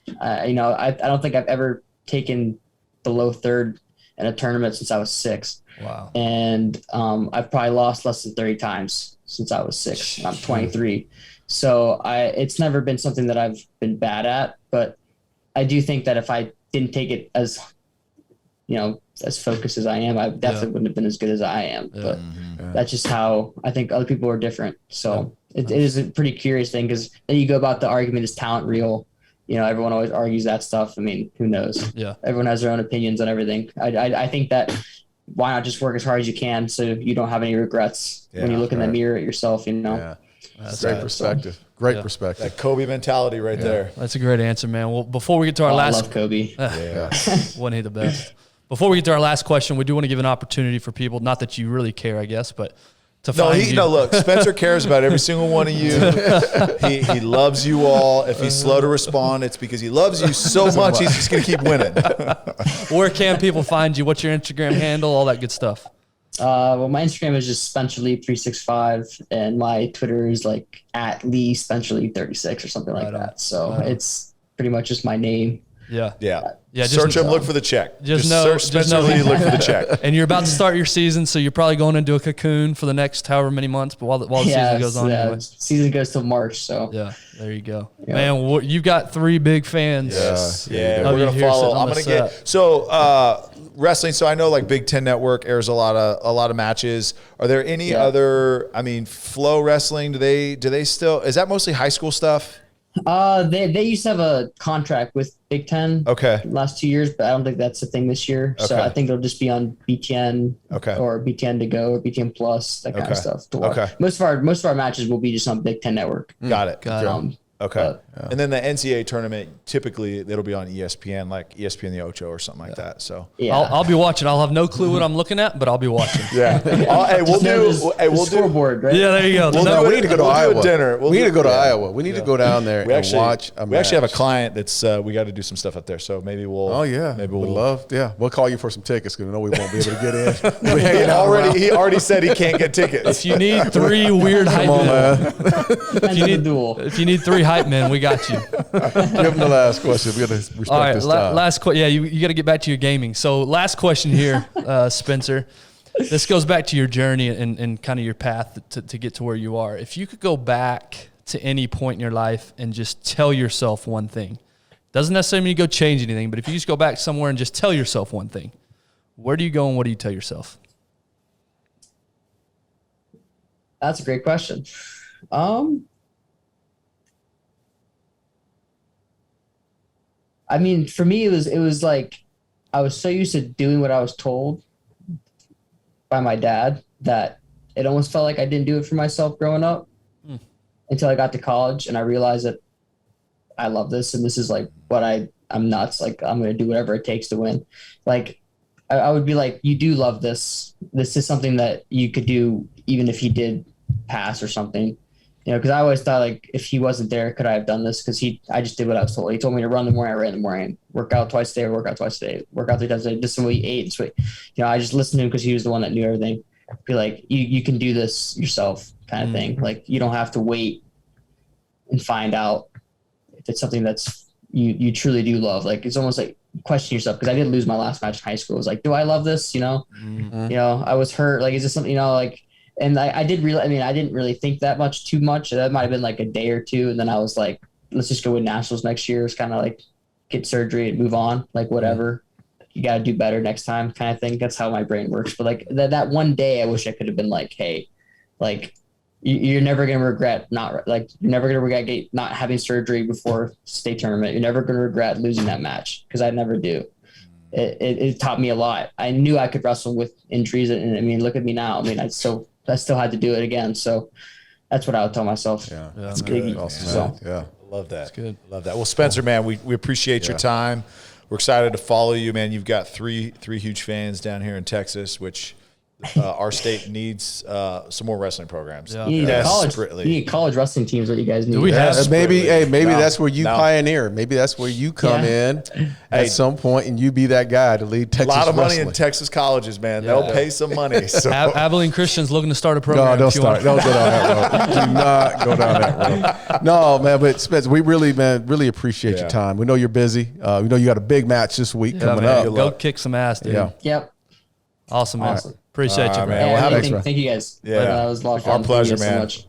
You know, I don't think I've ever taken below third in a tournament since I was 6. Wow. And I've probably lost less than 30 times since I was 6. I'm 23. So it's never been something that I've been bad at, but I do think that if I didn't take it as, you know, as focused as I am, I definitely wouldn't have been as good as I am. But that's just how I think other people are different. So it is a pretty curious thing, because then you go about the argument, is talent real? You know, everyone always argues that stuff. I mean, who knows? Yeah. Everyone has their own opinions on everything. I think that why not just work as hard as you can so you don't have any regrets when you look in the mirror at yourself, you know? Yeah. That's great perspective. Great perspective. That Kobe mentality right there. That's a great answer, man. Well, before we get to our last, I love Kobe. Wasn't he the best? Before we get to our last question, we do want to give an opportunity for people, not that you really care, I guess, but to find you. No, look, Spencer cares about every single one of you. He loves you all. If he's slow to respond, it's because he loves you so much, he's just going to keep winning. Where can people find you? What's your Instagram handle? All that good stuff. Well, my Instagram is just SpencerLee365, and my Twitter is like @LeeSpencerLee36 or something like that. So it's pretty much just my name. Yeah. Search him, look for the check. Just search Spencer Lee, look for the check. And you're about to start your season, so you're probably going into a cocoon for the next however many months. But while the season goes on, anyway. Season goes till March. So there you go, man. You've got 3 big fans. Yes, we're gonna follow. I'm gonna get wrestling. So I know like Big Ten Network airs a lot of matches. Are there any other? I mean, Flow Wrestling. Do they still? Is that mostly high school stuff? They used to have a contract with Big Ten. Okay. Last 2 years, but I don't think that's the thing this year. So I think it'll just be on BTN. Okay. Or BTN to go or BTN Plus, that kind of stuff. Okay. Most of our matches will be just on Big Ten Network. Got it. Okay. But, and then the NCAA tournament, typically it'll be on ESPN, like ESPN the Ocho or something like that. So I'll be watching. I'll have no clue what I'm looking at, but I'll be watching. We'll do scoreboard, right? Yeah, there you go. We need to go to Iowa. Dinner. We need to go to Iowa. We need to go down there and watch a match. We actually have a client that's we got to do some stuff up there. So maybe we'll. Oh yeah. Maybe we'll love. Yeah, we'll call you for some tickets because we know we won't be able to get in. He already said he can't get tickets. If you need 3 weird hype men, if you need 3 hype men, we got you. Give him the last question. We got to respect this time. Last question. Yeah, you got to get back to your gaming. So last question here, Spencer. This goes back to your journey and kind of your path to get to where you are. If you could go back to any point in your life and just tell yourself one thing, doesn't necessarily mean you go change anything, but if you just go back somewhere and just tell yourself one thing, where do you go and what do you tell yourself? That's a great question. I mean, for me, it was like I was so used to doing what I was told by my dad that it almost felt like I didn't do it for myself growing up until I got to college and I realized that I love this and this is like what I'm nuts. Like I'm going to do whatever it takes to win. Like I would be like, you do love this. This is something that you could do even if he did pass or something. You know, because I always thought, like, if he wasn't there, could I have done this? Because I just did what I was told. He told me to run in the morning, I ran in the morning. Work out twice a day, work out twice a day. Work out 3 times a day. This is what he ate. This way. You know, I just listened to him because he was the one that knew everything. Be like, you can do this yourself kind of thing. Like, you don't have to wait and find out if it's something that's you truly do love. Like, it's almost like question yourself, because I did lose my last match in high school. It was like, do I love this? You know? You know, I was hurt. Like, is this something, you know, like, and I didn't really think that too much. That might've been like a day or 2. And then I was like, let's just go with nationals next year. It's kind of like get surgery and move on, like whatever, you got to do better next time kind of thing. That's how my brain works. But like that one day I wish I could have been like, hey, like you're never going to regret not having surgery before state tournament. You're never going to regret losing that match. Cause I never do. It taught me a lot. I knew I could wrestle with injuries. And I mean, look at me now. I mean, I still had to do it again. So that's what I would tell myself. Yeah, that's good. Awesome. Yeah. Love that. That's good. Love that. Well, Spencer, man, we appreciate your time. We're excited to follow you, man. You've got three huge fans down here in Texas, which our state needs some more wrestling programs. Yeah. You need Desperately. you need college wrestling teams. What you guys need. Do we have? Maybe No. that's where you No. pioneer. Maybe that's where you come in at some point and you be that guy to lead A Texas lot of money wrestling. in Texas colleges, man. They'll pay some money. So. Abilene Christian's looking to start a program. No, don't if you start. want. Don't go down that road. Do not go down that road. No, man. But Spence, we really appreciate your time. We know you're busy. We know you got a big match this week coming man. up. Go kick some ass, dude. Yeah. Yep. Awesome, man. Awesome. Appreciate you, All right, bro. man. Yeah, Well, thank you guys. Yeah. That was a lot of fun. Our pleasure, Thank you guys so man. much.